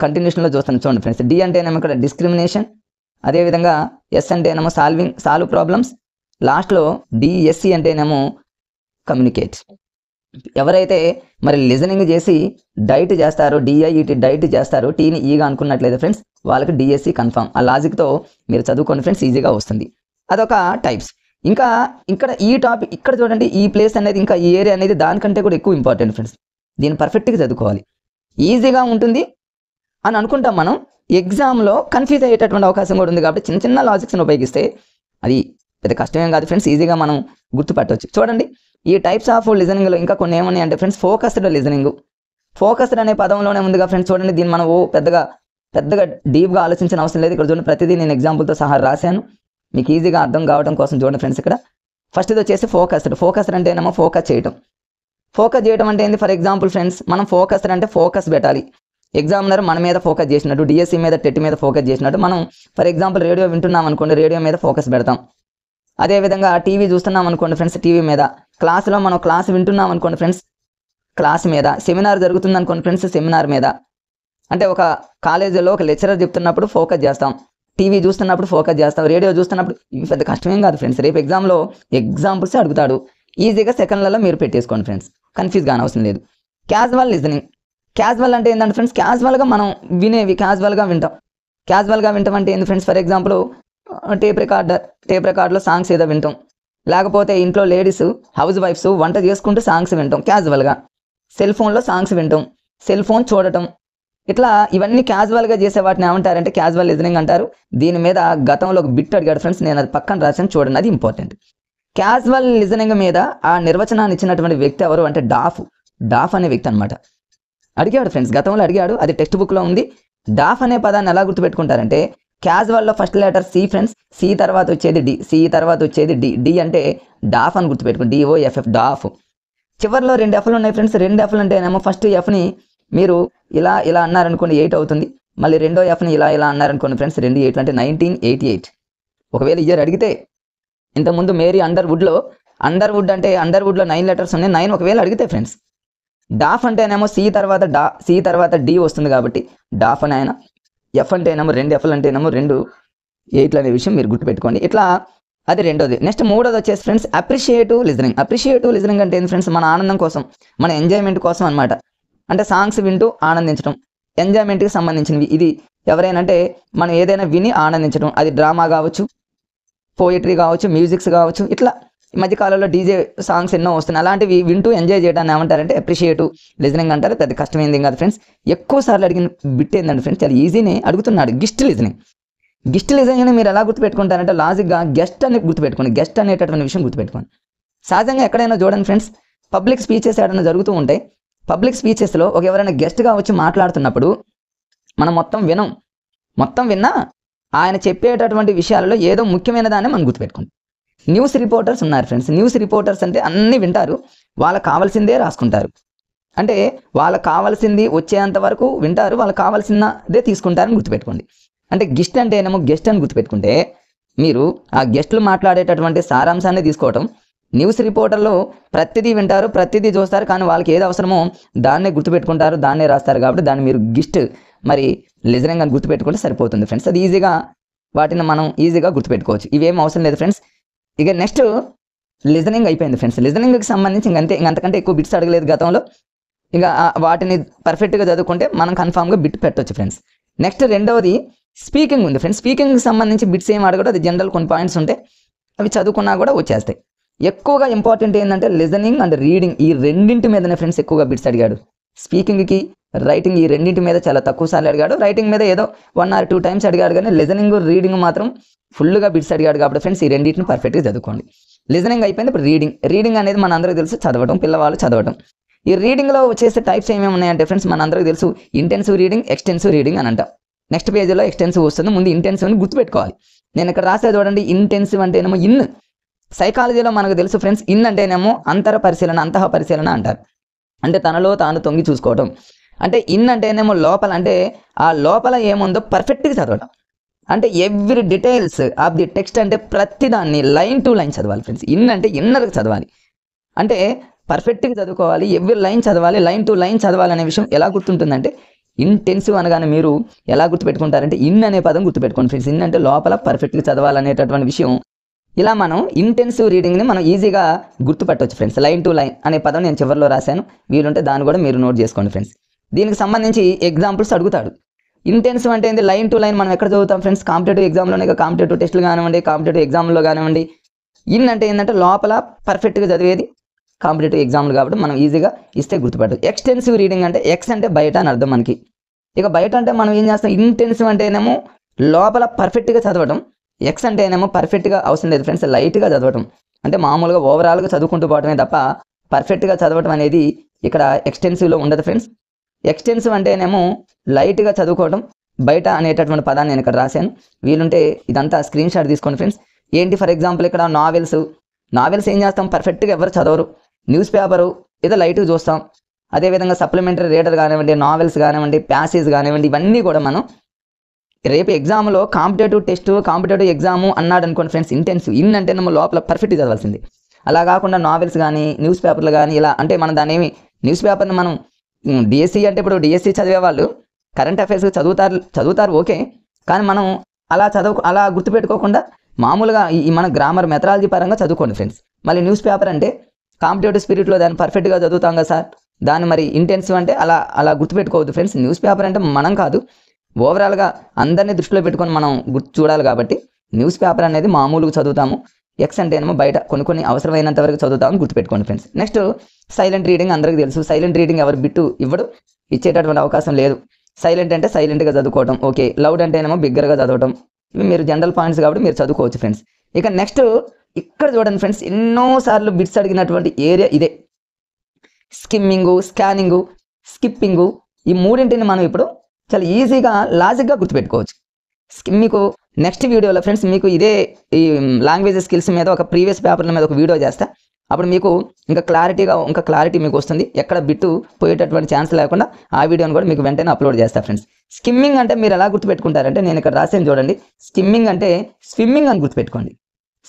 కంటిన్యూషన్లో చూస్తాను చూడండి ఫ్రెండ్స్. డి అంటేనేమో ఇక్కడ డిస్క్రిమినేషన్, అదేవిధంగా ఎస్ అంటేనేమో సాల్వ్ ప్రాబ్లమ్స్, లాస్ట్లో డిఎస్సి అంటేనేమో కమ్యూనికేట్. ఎవరైతే మరి లిజనింగ్ చేసి డైట్ చేస్తారో, డిఐఈటి డైట్ చేస్తారో, టీని ఈగా అనుకున్నట్లయితే ఫ్రెండ్స్ వాళ్ళకి డిఎస్సి కన్ఫర్మ్. ఆ లాజిక్తో మీరు చదువుకోండి ఫ్రెండ్స్, ఈజీగా వస్తుంది. అదొక టైప్స్. ఇంకా ఇక్కడ ఈ టాపిక్ ఇక్కడ చూడండి, ఈ ప్లేస్ అనేది ఇంకా ఈ ఏరియా అనేది దానికంటే కూడా ఎక్కువ ఇంపార్టెంట్ ఫ్రెండ్స్. దీన్ని పర్ఫెక్ట్గా చదువుకోవాలి. ఈజీగా ఉంటుంది అని అనుకుంటాం మనం, ఎగ్జామ్లో కన్ఫ్యూజ్ అయ్యేటటువంటి అవకాశం కూడా ఉంది. కాబట్టి చిన్న లాజిక్స్ని ఉపయోగిస్తే అది పెద్ద కష్టమేం కాదు ఫ్రెండ్స్, ఈజీగా మనం గుర్తుపట్టవచ్చు. చూడండి ఈ టైప్స్ ఆఫ్ లిజనింగ్లో ఇంకా కొన్ని ఏమన్నాయి అంటే ఫ్రెండ్స్, ఫోకస్డ్ లిజనింగ్. ఫోకస్డ్ అనే పదంలోనే ఉందిగా ఫ్రెండ్స్. చూడండి దీన్ని మనం పెద్దగా డీప్గా ఆలోచించిన అవసరం లేదు. ఇక్కడ చూడండి ప్రతిదీ నేను ఎగ్జాంపుల్తో సహా రాశాను, మీకు ఈజీగా అర్థం కావడం కోసం. చూడండి ఫ్రెండ్స్ ఇక్కడ ఫస్ట్ది వచ్చేసి ఫోకస్డ్ అంటే ఏమో ఫోకస్ చేయడం అంటే ఏంది? ఫర్ ఎగ్జాంపుల్ ఫ్రెండ్స్, మనం ఫోకస్డ్ అంటే ఫోకస్ పెట్టాలి. ఎగ్జామినర్ మన మీద ఫోకస్ చేసినట్టు, డిఎస్సి మీద టెట్ మీద ఫోకస్ చేసినట్టు మనం ఫర్ ఎగ్జాంపుల్ రేడియో వింటున్నాం అనుకోండి, రేడియో మీద ఫోకస్ పెడతాం. అదేవిధంగా టీవీ చూస్తున్నాం అనుకోండి ఫ్రెండ్స్, టీవీ మీద. క్లాసులో మనం క్లాస్ వింటున్నాం అనుకోండి ఫ్రెండ్స్, క్లాస్ మీద. సెమినార్ జరుగుతుంది అనుకోండి ఫ్రెండ్స్, సెమినార్ మీద. అంటే ఒక కాలేజీలో ఒక లెక్చరర్ చెప్తున్నప్పుడు ఫోకస్ చేస్తాం, టీవీ చూస్తున్నప్పుడు ఫోకస్ చేస్తాం, రేడియో చూస్తున్నప్పుడు. ఇవి పెద్ద కష్టమేం కాదు ఫ్రెండ్స్. రేపు ఎగ్జామ్లో ఎగ్జాంపుల్స్ అడుగుతాడు, ఈజీగా సెకండ్లలో మీరు పెట్టేసుకోండి ఫ్రెండ్స్, కన్ఫ్యూజ్ కానీ అవసరం లేదు. Casual listening. క్యాజువల్ అంటే ఏంటంటే ఫ్రెండ్స్, క్యాజువల్గా మనం వినేవి క్యాజువల్గా వింటాం. క్యాజువల్గా వింటాం అంటే ఏంది ఫ్రెండ్స్? ఫర్ ఎగ్జాంపుల్ టేప్ రికార్డర్లో సాంగ్స్ ఏదో వింటాం, లేకపోతే ఇంట్లో లేడీస్ హౌస్ వైఫ్స్ వంట చేసుకుంటూ సాంగ్స్ వింటాం క్యాజువల్గా. సెల్ ఫోన్లో సాంగ్స్ వింటాం, సెల్ ఫోన్ చూడటం. ఇట్లా ఇవన్నీ క్యాజువల్గా చేసే వాటిని ఏమంటారంటే క్యాజువల్ లిజనింగ్ అంటారు. దీని మీద గతంలో ఒక బిట్ అడిగాడు ఫ్రెండ్స్, నేను అది పక్కన రాశాను చూడండి, అది ఇంపార్టెంట్. క్యాజువల్ లిజనింగ్ మీద ఆ నిర్వచనాన్ని ఇచ్చినటువంటి వ్యక్తి ఎవరు అంటే డాఫ్ అనే వ్యక్తి అనమాట. అడిగాడు ఫ్రెండ్స్, గతంలో అడిగాడు, అది టెక్స్ట్ బుక్లో ఉంది. డాఫ్ అనే పదాన్ని ఎలా గుర్తుపెట్టుకుంటారంటే, క్యాజువల్లో first letter C friends, C తర్వాత వచ్చేది డి, సి తర్వాత వచ్చేది డి, డి అంటే డాఫ్ అని గుర్తుపెట్టుకోండి, DOFF డాఫ్. చివరిలో 2 F'లు ఉన్నాయి ఫ్రెండ్స్. 2 F'లు అంటే ఏమో ఫస్ట్ ఎఫ్ని మీరు ఇలా అన్నారనుకోండి 8 అవుతుంది, మళ్ళీ రెండో ఎఫ్ని ఇలా అన్నారనుకోండి ఫ్రెండ్స్ 2 8 అంటే 1988. ఒకవేళ ఇయర్ అడిగితే, ఇంతకుముందు మేరీ అండర్వుడ్ అంటే అండర్వుడ్లో 9 లెటర్స్ ఉన్నాయి, 9 ఒకవేళ అడిగితే ఫ్రెండ్స్, డాఫ్ అంటేనేమో సి తర్వాత డి వస్తుంది కాబట్టి డాఫ్ అని ఆయన. ఎఫ్ అంటేనేమో 2 F'లు అంటేనేమో 2 8లు అనే విషయం మీరు గుర్తుపెట్టుకోండి. ఇట్లా అది రెండోది. నెక్స్ట్ మూడోది వచ్చేసి ఫ్రెండ్స్ అప్రిషియేటివ్ లిజనింగ్ అంటే ఏంటి ఫ్రెండ్స్? మన ఆనందం కోసం, మన ఎంజాయ్మెంట్ కోసం అనమాట. అంటే సాంగ్స్ వింటూ ఆనందించడం, ఎంజాయ్మెంట్కి సంబంధించినవి. ఇది ఎవరైనా అంటే మనం ఏదైనా విని ఆనందించడం, అది డ్రామా కావచ్చు, పోయిటరీ కావచ్చు, మ్యూజిక్స్ కావచ్చు. ఇట్లా ఈ మధ్యకాలంలో డీజే సాంగ్స్ ఎన్నో వస్తున్నాయి, అలాంటివి వింటూ ఎంజాయ్ చేయడాన్ని ఏమంటారంటే అప్రిషియేటివ్ లిజనింగ్ అంటారు. అది కష్టమైంది కాదు ఫ్రెండ్స్. ఎక్కువ సార్లు అడిగిన బిట్ ఏంటంటే ఫ్రెండ్స్, చాలా ఈజీనే అడుగుతున్నాడు, గిస్ట్ లిజనింగ్ మీరు ఎలా గుర్తుపెట్టుకుంటారంటే లాజిక్గా గెస్ట్ అని గుర్తుపెట్టుకోండి. గెస్ట్ అనేటటువంటి విషయం గుర్తుపెట్టుకోండి. సహజంగా ఎక్కడైనా చూడండి ఫ్రెండ్స్, పబ్లిక్ స్పీచెస్ ఏదైనా జరుగుతూ ఉంటాయి. పబ్లిక్ స్పీచెస్లో ఎవరైనా గెస్ట్గా వచ్చి మాట్లాడుతున్నప్పుడు మనం మొత్తం విన్నా ఆయన చెప్పేటటువంటి విషయాలలో ఏదో ముఖ్యమైన దాన్ని మనం గుర్తుపెట్టుకోండి. న్యూస్ రిపోర్టర్స్ ఉన్నారు ఫ్రెండ్స్. న్యూస్ రిపోర్టర్స్ అంటే అన్నీ వింటారు, వాళ్ళకి కావాల్సిందే రాసుకుంటారు. అంటే వాళ్ళకి కావాల్సింది వచ్చేంత వరకు వింటారు, వాళ్ళకి కావాల్సిందే తీసుకుంటారని గుర్తుపెట్టుకోండి. అంటే గెస్ట్ అంటే ఏమో గెస్ట్ అని గుర్తుపెట్టుకుంటే మీరు ఆ గెస్టులు మాట్లాడేటటువంటి సారాంశాన్ని తీసుకోవటం. న్యూస్ రిపోర్టర్లు ప్రతిదీ వింటారు, ప్రతిదీ చూస్తారు, కానీ వాళ్ళకి ఏది అవసరమో దాన్నే గుర్తుపెట్టుకుంటారు, దాన్నే రాస్తారు. కాబట్టి దాన్ని మీరు గిస్ట్ మరి లిజనింగ్ అని గుర్తుపెట్టుకుంటే సరిపోతుంది ఫ్రెండ్స్. అది ఈజీగా వాటిని మనం ఈజీగా గుర్తుపెట్టుకోవచ్చు. ఇవేం అవసరం లేదు ఫ్రెండ్స్. ఇక నెక్స్ట్ లిజనింగ్ అయిపోయింది ఫ్రెండ్స్. లిజనింగ్కి సంబంధించి ఇంకంతకంటే ఎక్కువ బిట్స్ అడగలేదు గతంలో. ఇక వాటిని పర్ఫెక్ట్గా చదువుకుంటే మనం కన్ఫామ్గా బిట్ పెట్టవచ్చు ఫ్రెండ్స్. నెక్స్ట్ రెండవది స్పీకింగ్ ఉంది ఫ్రెండ్స్. స్పీకింగ్కి సంబంధించి బిట్స్ ఏం అడగదు, అది జనరల్ కొన్ని పాయింట్స్ ఉంటాయి, అవి చదువుకున్నా కూడా వచ్చేస్తాయి. ఎక్కువగా ఇంపార్టెంట్ ఏంటంటే లిజనింగ్ అండ్ రీడింగ్, ఈ రెండింటి మీదనే ఫ్రెండ్స్ ఎక్కువగా బిట్స్ అడిగాడు. స్పీకింగ్కి రైటింగ్ ఈ రెండింటి మీద చాలా తక్కువ సార్లు అడిగాడు. రైటింగ్ మీద ఏదో 1 or 2 times అడిగాడు, కానీ లిజనింగ్ రీడింగ్ మాత్రం ఫుల్గా బిట్స్ అడిగాడు. కాబట్టి ఫ్రెండ్స్ ఈ రెండింటిని పర్ఫెక్ట్గా చదువుకోండి. లిజనింగ్ అయిపోయింది. ఇప్పుడు రీడింగ్ అనేది మన అందరికీ తెలుసు, చదవడం, పిల్లవాళ్ళు చదవడం. ఈ రీడింగ్లో వచ్చేసే టైప్స్ ఏమేమి ఉన్నాయంటే ఫ్రెండ్స్ మన అందరికీ తెలుసు, ఇంటెన్సివ్ రీడింగ్, ఎక్స్టెన్సివ్ రీడింగ్ అని అంటాం. నెక్స్ట్ పేజీలో ఎక్స్టెన్సివ్ వస్తుంది, ముందు ఇంటెన్సివ్ని గుర్తుపెట్టుకోవాలి. నేను ఇక్కడ రాసే చూడండి, ఇంటెన్సివ్ అంటేనేమో సైకాలజీలో మనకు తెలుసు ఫ్రెండ్స్, అంటేనేమో అంతః పరిశీలన అంటారు. అంటే తనలో తాను తొంగి చూసుకోవడం. అంటే అంటేనేమో లోపల, అంటే ఆ లోపల ఏముందో పర్ఫెక్ట్గా చదవడం. అంటే every details of the text, అంటే ప్రతిదాన్ని లైన్ టు లైన్ చదవాలి ఫ్రెండ్స్. అంటే ఇన్నర్గా చదవాలి, అంటే పర్ఫెక్ట్గా చదువుకోవాలి, ఎవ్రీ లైన్ చదవాలి, లైన్ టు లైన్ చదవాలి. అనే విషయం ఎలా గుర్తుంటుందంటే, ఇంటెన్సివ్ అనగానే మీరు ఎలా గుర్తుపెట్టుకుంటారంటే అనే పదం గుర్తుపెట్టుకోండి ఫ్రెండ్స్. అంటే లోపల పర్ఫెక్ట్గా చదవాలనేటటువంటి విషయం. ఇలా మనం ఇంటెన్సివ్ రీడింగ్ని మనం ఈజీగా గుర్తుపట్టవచ్చు ఫ్రెండ్స్. లైన్ టు లైన్ అనే పదం నేను చివరిలో రాశాను, వీలుంటే దాన్ని కూడా మీరు నోట్ చేసుకోండి ఫ్రెండ్స్. దీనికి సంబంధించి ఎగ్జాంపుల్స్ అడుగుతాడు. ఇంటెన్సివ్ అంటే ఏంది, లైన్ టు లైన్ మనం ఎక్కడ చదువుతాం ఫ్రెండ్స్? కాంపిటేటివ్ ఎగ్జామ్లోనే, కాంపిటేటివ్ టెస్టులు కానివ్వండి, కాంపిటేటివ్ ఎగ్జామ్లో కానివ్వండి. అంటే ఏంటంటే లోపల పర్ఫెక్ట్గా చదివేది కాంపిటేటివ్ ఎగ్జామ్లు, కాబట్టి మనం ఈజీగా ఇస్తే గుర్తుపట్టదు. ఎక్స్టెన్సివ్ రీడింగ్ అంటే ఎక్స్ అంటే బయట అని అర్థం మనకి. ఇక బయట అంటే మనం ఏం చేస్తాం, ఇంటెన్సివ్ అంటేనేమో లోపల పర్ఫెక్ట్గా చదవడం, ఎక్స్ అంటేనేమో పర్ఫెక్ట్గా అవసరం లేదు ఫ్రెండ్స్, లైట్గా చదవటం. అంటే మామూలుగా ఓవరాల్గా చదువుకుంటూ పోవటమే తప్ప పర్ఫెక్ట్గా చదవటం అనేది ఇక్కడ ఎక్స్టెన్సివ్లో ఉండదు ఫ్రెండ్స్. ఎక్స్టెన్సివ్ అంటేనేమో లైట్గా చదువుకోవడం, బయట అనేటటువంటి పదాన్ని నేను ఇక్కడ రాశాను, వీలుంటే ఇదంతా స్క్రీన్ షాట్ తీసుకోండి ఫ్రెండ్స్. ఏంటి ఫర్ ఎగ్జాంపుల్ ఇక్కడ నావెల్స్ ఏం చేస్తాం, పర్ఫెక్ట్గా ఎవరు చదవరు. న్యూస్ పేపరు ఏదో లైట్గా చూస్తాం. అదేవిధంగా సప్లిమెంటరీ రీడర్ కానివ్వండి, నావెల్స్ కానివ్వండి, ప్యాసేజ్ కానివ్వండి, ఇవన్నీ కూడా మనం రేపు ఎగ్జామ్లో కాంపిటేటివ్ టెస్ట్, కాంపిటేటివ్ ఎగ్జాము అన్నాడు అనుకోండి ఫ్రెండ్స్, ఇంటెన్సివ్ ఇన్ అంటే మనం లోపల పర్ఫెక్ట్గా చదవాల్సింది. అలా కాకుండా నావెల్స్ కానీ న్యూస్ పేపర్లు కానీ ఇలా అంటే మనం దాని ఏమి న్యూస్ పేపర్ని మనం డిఎస్సి అంటే ఇప్పుడు డిఎస్సి చదివే వాళ్ళు కరెంట్ అఫైర్స్ చదువుతారు ఓకే, కానీ మనం అలా గుర్తుపెట్టుకోకుండా మామూలుగా ఈ మన గ్రామర్ మెథడాలజీ పరంగా చదువుకోండి ఫ్రెండ్స్. మళ్ళీ న్యూస్ పేపర్ అంటే కాంపిటేటివ్ స్పిరిట్లో దాన్ని పర్ఫెక్ట్గా చదువుతాం కదా సార్, దాన్ని మరి ఇంటెన్సివ్ అంటే అలా గుర్తుపెట్టుకోవద్దు ఫ్రెండ్స్. న్యూస్ పేపర్ అంటే మనం కాదు, ఓవరాల్గా అందరినీ దృష్టిలో పెట్టుకొని మనం చూడాలి కాబట్టి న్యూస్ పేపర్ అనేది మామూలుగా చదువుతాము. ఎక్స్ అంటే ఏమో బయట కొన్ని అవసరమైనంత వరకు చదువుతామని గుర్తుపెట్టుకోండి ఫ్రెండ్స్. నెక్స్ట్ సైలెంట్ రీడింగ్ అందరికీ తెలుసు. సైలెంట్ రీడింగ్ ఎవరు బిట్టు ఇచ్చేటటువంటి అవకాశం లేదు. సైలెంట్ అంటే సైలెంట్గా చదువుకోవడం ఓకే, లౌడ్ అంటే ఏమో బిగ్గరగా చదవడం. ఇవి మీరు జనరల్ పాయింట్స్ కాబట్టి మీరు చదువుకోవచ్చు ఫ్రెండ్స్. ఇక నెక్స్ట్ ఇక్కడ చూడండి ఫ్రెండ్స్, ఎన్నోసార్లు బిట్స్ అడిగినటువంటి ఏరియా ఇదే. స్కిమ్మింగు, స్కానింగు, స్కిప్పింగు, ఈ మూడింటిని మనం ఇప్పుడు చాలా ఈజీగా లాజిక్గా గుర్తుపెట్టుకోవచ్చు. మీకు నెక్స్ట్ వీడియోలో ఫ్రెండ్స్ మీకు ఇదే ఈ లాంగ్వేజ్ స్కిల్స్ మీద ఒక ప్రీవియస్ పేపర్ల మీద ఒక వీడియో చేస్తా. అప్పుడు మీకు ఇంకా క్లారిటీ మీకు వస్తుంది, ఎక్కడ బిట్టు పోయేటటువంటి ఛాన్స్ లేకుండా ఆ వీడియోని కూడా మీకు వెంటనే అప్లోడ్ చేస్తా ఫ్రెండ్స్. స్కిమ్మింగ్ అంటే మీరు ఎలా గుర్తుపెట్టుకుంటారంటే, నేను ఇక్కడ రాసాను చూడండి. స్కిమ్మింగ్ అంటే స్విమ్మింగ్ అని గుర్తుపెట్టుకోండి.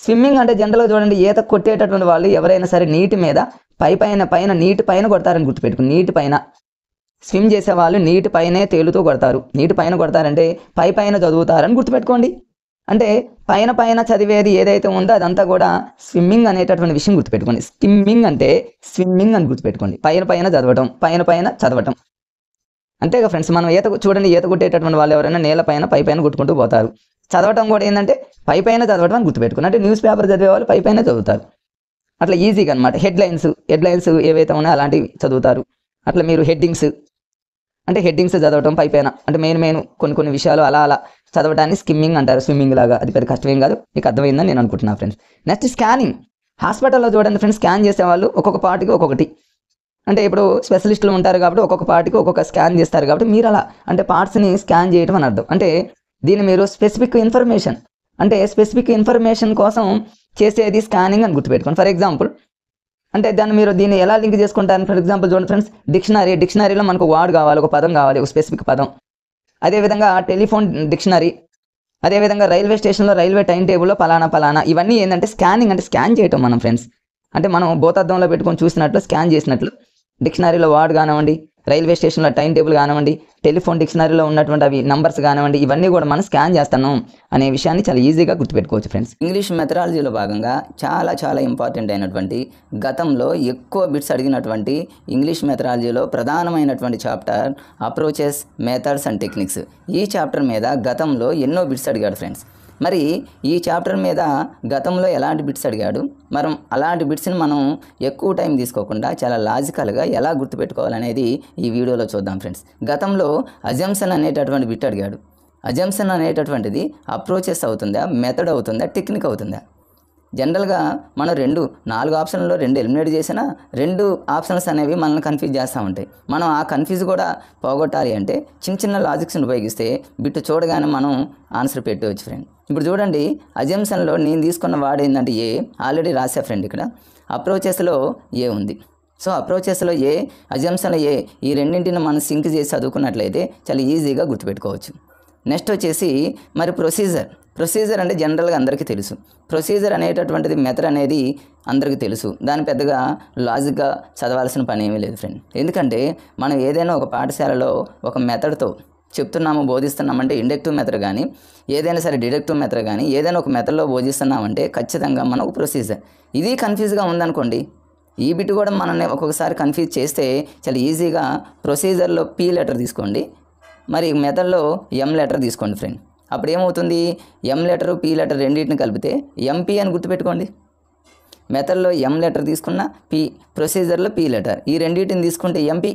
స్విమ్మింగ్ అంటే జనరల్గా చూడండి, ఈత కొట్టేటటువంటి వాళ్ళు ఎవరైనా సరే నీటి మీద పైన నీటి పైన కొడతారని గుర్తుపెట్టుకుని. నీటి పైన స్విమ్ చేసే వాళ్ళు నీటి పైనే తేలుతూ కొడతారు. నీటి పైన కొడతారంటే పైన చదువుతారని గుర్తుపెట్టుకోండి. అంటే పైన చదివేది ఏదైతే ఉందో అదంతా కూడా స్విమ్మింగ్ అనేటటువంటి విషయం గుర్తుపెట్టుకోండి. స్కిమ్మింగ్ అంటే స్విమ్మింగ్ అని గుర్తుపెట్టుకోండి. పైన చదవటం, పైన చదవటం. అంతేగా ఫ్రెండ్స్, మనం ఈత కొట్టేటటువంటి వాళ్ళు ఎవరైనా నేల పైన కొట్టుకుంటూ పోతారు. చదవటం కూడా ఏంటంటే పైన చదవటం అని గుర్తుపెట్టుకోండి. అంటే న్యూస్ పేపర్ చదివే వాళ్ళు పైన చదువుతారు. అట్లా ఈజీగా అనమాట. హెడ్లైన్స్ ఏవైతే ఉన్నాయో అలాంటివి చదువుతారు. అట్లా మీరు హెడ్డింగ్స్ చదవటం పైన అంటే మెయిన్ కొన్ని విషయాలు అలా చదవడాన్ని స్కిమ్మింగ్ అంటారు. స్విమ్మింగ్ లాగా. అది పెద్ద కష్టమేం కాదు, మీకు అర్థమైందని నేను అనుకుంటున్నాను ఫ్రెండ్స్. Next scanning. హాస్పిటల్లో చూడండి ఫ్రెండ్స్, స్కాన్ చేసేవాళ్ళు ఒక్కొక్క పార్ట్కి ఒక్కొక్కటి, అంటే ఇప్పుడు స్పెషలిస్టులు ఉంటారు కాబట్టి ఒక్కొక్క పార్ట్కి ఒక్కొక్క స్కాన్ చేస్తారు కాబట్టి మీరు అలా అంటే పార్ట్స్ని స్కాన్ చేయడం అని అర్థం. అంటే దీన్ని మీరు స్పెసిఫిక్ ఇన్ఫర్మేషన్ కోసం చేసేది స్కానింగ్ అని గుర్తుపెట్టుకోండి. ఫర్ ఎగ్జాంపుల్ అంటే దీన్ని ఎలా లింక్ చేసుకుంటారు? ఫర్ ఎగ్జాంపుల్ చూడండి ఫ్రెండ్స్, డిక్షనరీలో మనకు వర్డ్ కావాలి, ఒక పదం కావాలి, ఒక స్పెసిఫిక్ పదం. అదేవిధంగా టెలిఫోన్ డిక్షనరీ, అదేవిధంగా రైల్వే స్టేషన్లో రైల్వే టైం టేబుల్లో పలానా ఇవన్నీ ఏంటంటే స్కానింగ్ అంటే స్కాన్ చేయటం మనం ఫ్రెండ్స్. అంటే మనం భూతద్దంలో పెట్టుకొని చూసినట్లు స్కాన్ చేసినట్లు డిక్షనరీలో వర్డ్ కానివ్వండి, రైల్వే స్టేషన్లో టైం టేబుల్ కానివ్వండి, టెలిఫోన్ డిక్షనరీలో ఉన్నటువంటి అవి నంబర్స్ కానివ్వండి, ఇవన్నీ కూడా మనం స్కాన్ చేస్తున్నాం అనే విషయాన్ని చాలా ఈజీగా గుర్తుపెట్టుకోవచ్చు ఫ్రెండ్స్. ఇంగ్లీష్ మెథడాలజీలో భాగంగా చాలా ఇంపార్టెంట్ అయినటువంటి, గతంలో ఎక్కువ బిట్స్ అడిగినటువంటి ఇంగ్లీష్ మెథడాలజీలో ప్రధానమైనటువంటి chapter approaches, methods and techniques. ఈ చాప్టర్ మీద గతంలో ఎన్నో బిట్స్ అడిగాడు ఫ్రెండ్స్. మరి ఈ చాప్టర్ మీద గతంలో ఎలాంటి బిట్స్ అడిగాడు, మనం అలాంటి బిట్స్ని మనం ఎక్కువ టైం తీసుకోకుండా చాలా లాజికల్గా ఎలా గుర్తుపెట్టుకోవాలనేది ఈ వీడియోలో చూద్దాం ఫ్రెండ్స్. గతంలో అజంప్షన్ అనేటటువంటి బిట్ అడిగాడు. అజంప్షన్ అనేటటువంటిది అప్రోచెస్ అవుతుందా, మెథడ్ అవుతుందా, టెక్నిక్ అవుతుందా? జనరల్గా మనం 4 ఆప్షన్లలో 2 ఎలిమినేట్ చేసినా 2 ఆప్షన్స్ అనేవి మనల్ని కన్ఫ్యూజ్ చేస్తూ ఉంటాయి. మనం ఆ కన్ఫ్యూజ్ కూడా పోగొట్టాలి అంటే చిన్న లాజిక్స్ని ఉపయోగిస్తే బిట్టు చూడగానే మనం ఆన్సర్ పెట్టవచ్చు ఫ్రెండ్. ఇప్పుడు చూడండి, అజంప్షన్లో నేను తీసుకున్న వాడు ఏంటంటే ఏ, ఆల్రెడీ రాసా ఫ్రెండ్. ఇక్కడ అప్రోచెస్లో ఏ ఉంది. సో అప్రోచెస్లో ఏ, అజంప్షన్లో ఏ, ఈ రెండింటిని మనం సింక్ చేసి చదువుకున్నట్లయితే చాలా ఈజీగా గుర్తుపెట్టుకోవచ్చు. నెక్స్ట్ వచ్చేసి మరి ప్రొసీజర్ అంటే జనరల్గా అందరికీ తెలుసు. ప్రొసీజర్ అనేటటువంటిది మెథడ్ అనేది అందరికీ తెలుసు. దాని పెద్దగా లాజిక్గా చదవాల్సిన పని ఏమీ లేదు ఫ్రెండ్. ఎందుకంటే మనం ఏదైనా ఒక పాఠశాలలో ఒక మెథడ్తో చెప్తున్నాము, బోధిస్తున్నామంటే ఇండక్టివ్ మెథడ్ కానీ, ఏదైనా సరే డిడక్టివ్ మెథడ్ కానీ, ఏదైనా ఒక మెథడ్లో బోధిస్తున్నామంటే ఖచ్చితంగా మనకు ప్రొసీజర్. ఇది కన్ఫ్యూజ్గా ఉందనుకోండి, ఈ బిట్ కూడా మనల్ని ఒక్కొక్కసారి కన్ఫ్యూజ్ చేస్తే చాలా ఈజీగా ప్రొసీజర్లో పీ లెటర్ తీసుకోండి, మరి మెథడ్లో ఎం లెటర్ తీసుకోండి ఫ్రెండ్. అప్పుడు ఏమవుతుంది, ఎం లెటర్ పీ లెటర్ రెండింటిని కలిపితే ఎంపీ అని గుర్తుపెట్టుకోండి. మెథడ్లో ఎం లెటర్ తీసుకున్న ప్రొసీజర్లో పీ లెటర్, ఈ రెండింటిని తీసుకుంటే ఎంపీ.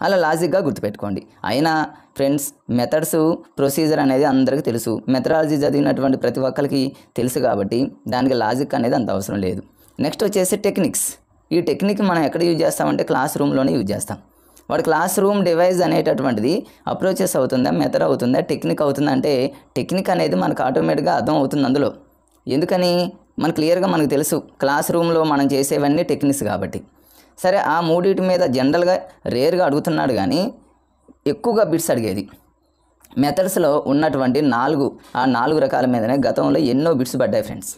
అలా లాజిక్గా గుర్తుపెట్టుకోండి. అయినా ఫ్రెండ్స్ మెథడ్స్, ప్రొసీజర్ అనేది అందరికీ తెలుసు. మెథడాలజీ చదివినటువంటి ప్రతి ఒక్కరికి తెలుసు కాబట్టి దానికి లాజిక్ అనేది అంత అవసరం లేదు. నెక్స్ట్ వచ్చేసి టెక్నిక్స్. ఈ టెక్నిక్ మనం ఎక్కడ యూజ్ చేస్తామంటే క్లాస్ రూమ్లోనే యూజ్ చేస్తాం. వాడు క్లాస్ రూమ్ డివైస్ అనేటటువంటిది అప్రోచెస్ అవుతుందా, మెథడ్ అవుతుందా, టెక్నిక్ అవుతుందా అంటే టెక్నిక్ అనేది మనకు ఆటోమేటిక్గా అర్థం అవుతుంది అందులో. ఎందుకని, క్లియర్గా మనకు తెలుసు క్లాస్ రూమ్లో మనం చేసేవన్నీ టెక్నిక్స్ కాబట్టి. సరే ఆ మూడింటి మీద జనరల్గా రేర్గా అడుగుతున్నాడు కానీ ఎక్కువగా బిట్స్ అడిగేది మెథడ్స్లో ఉన్నటువంటి 4 రకాల మీదనే గతంలో ఎన్నో బిట్స్ పడ్డాయి ఫ్రెండ్స్.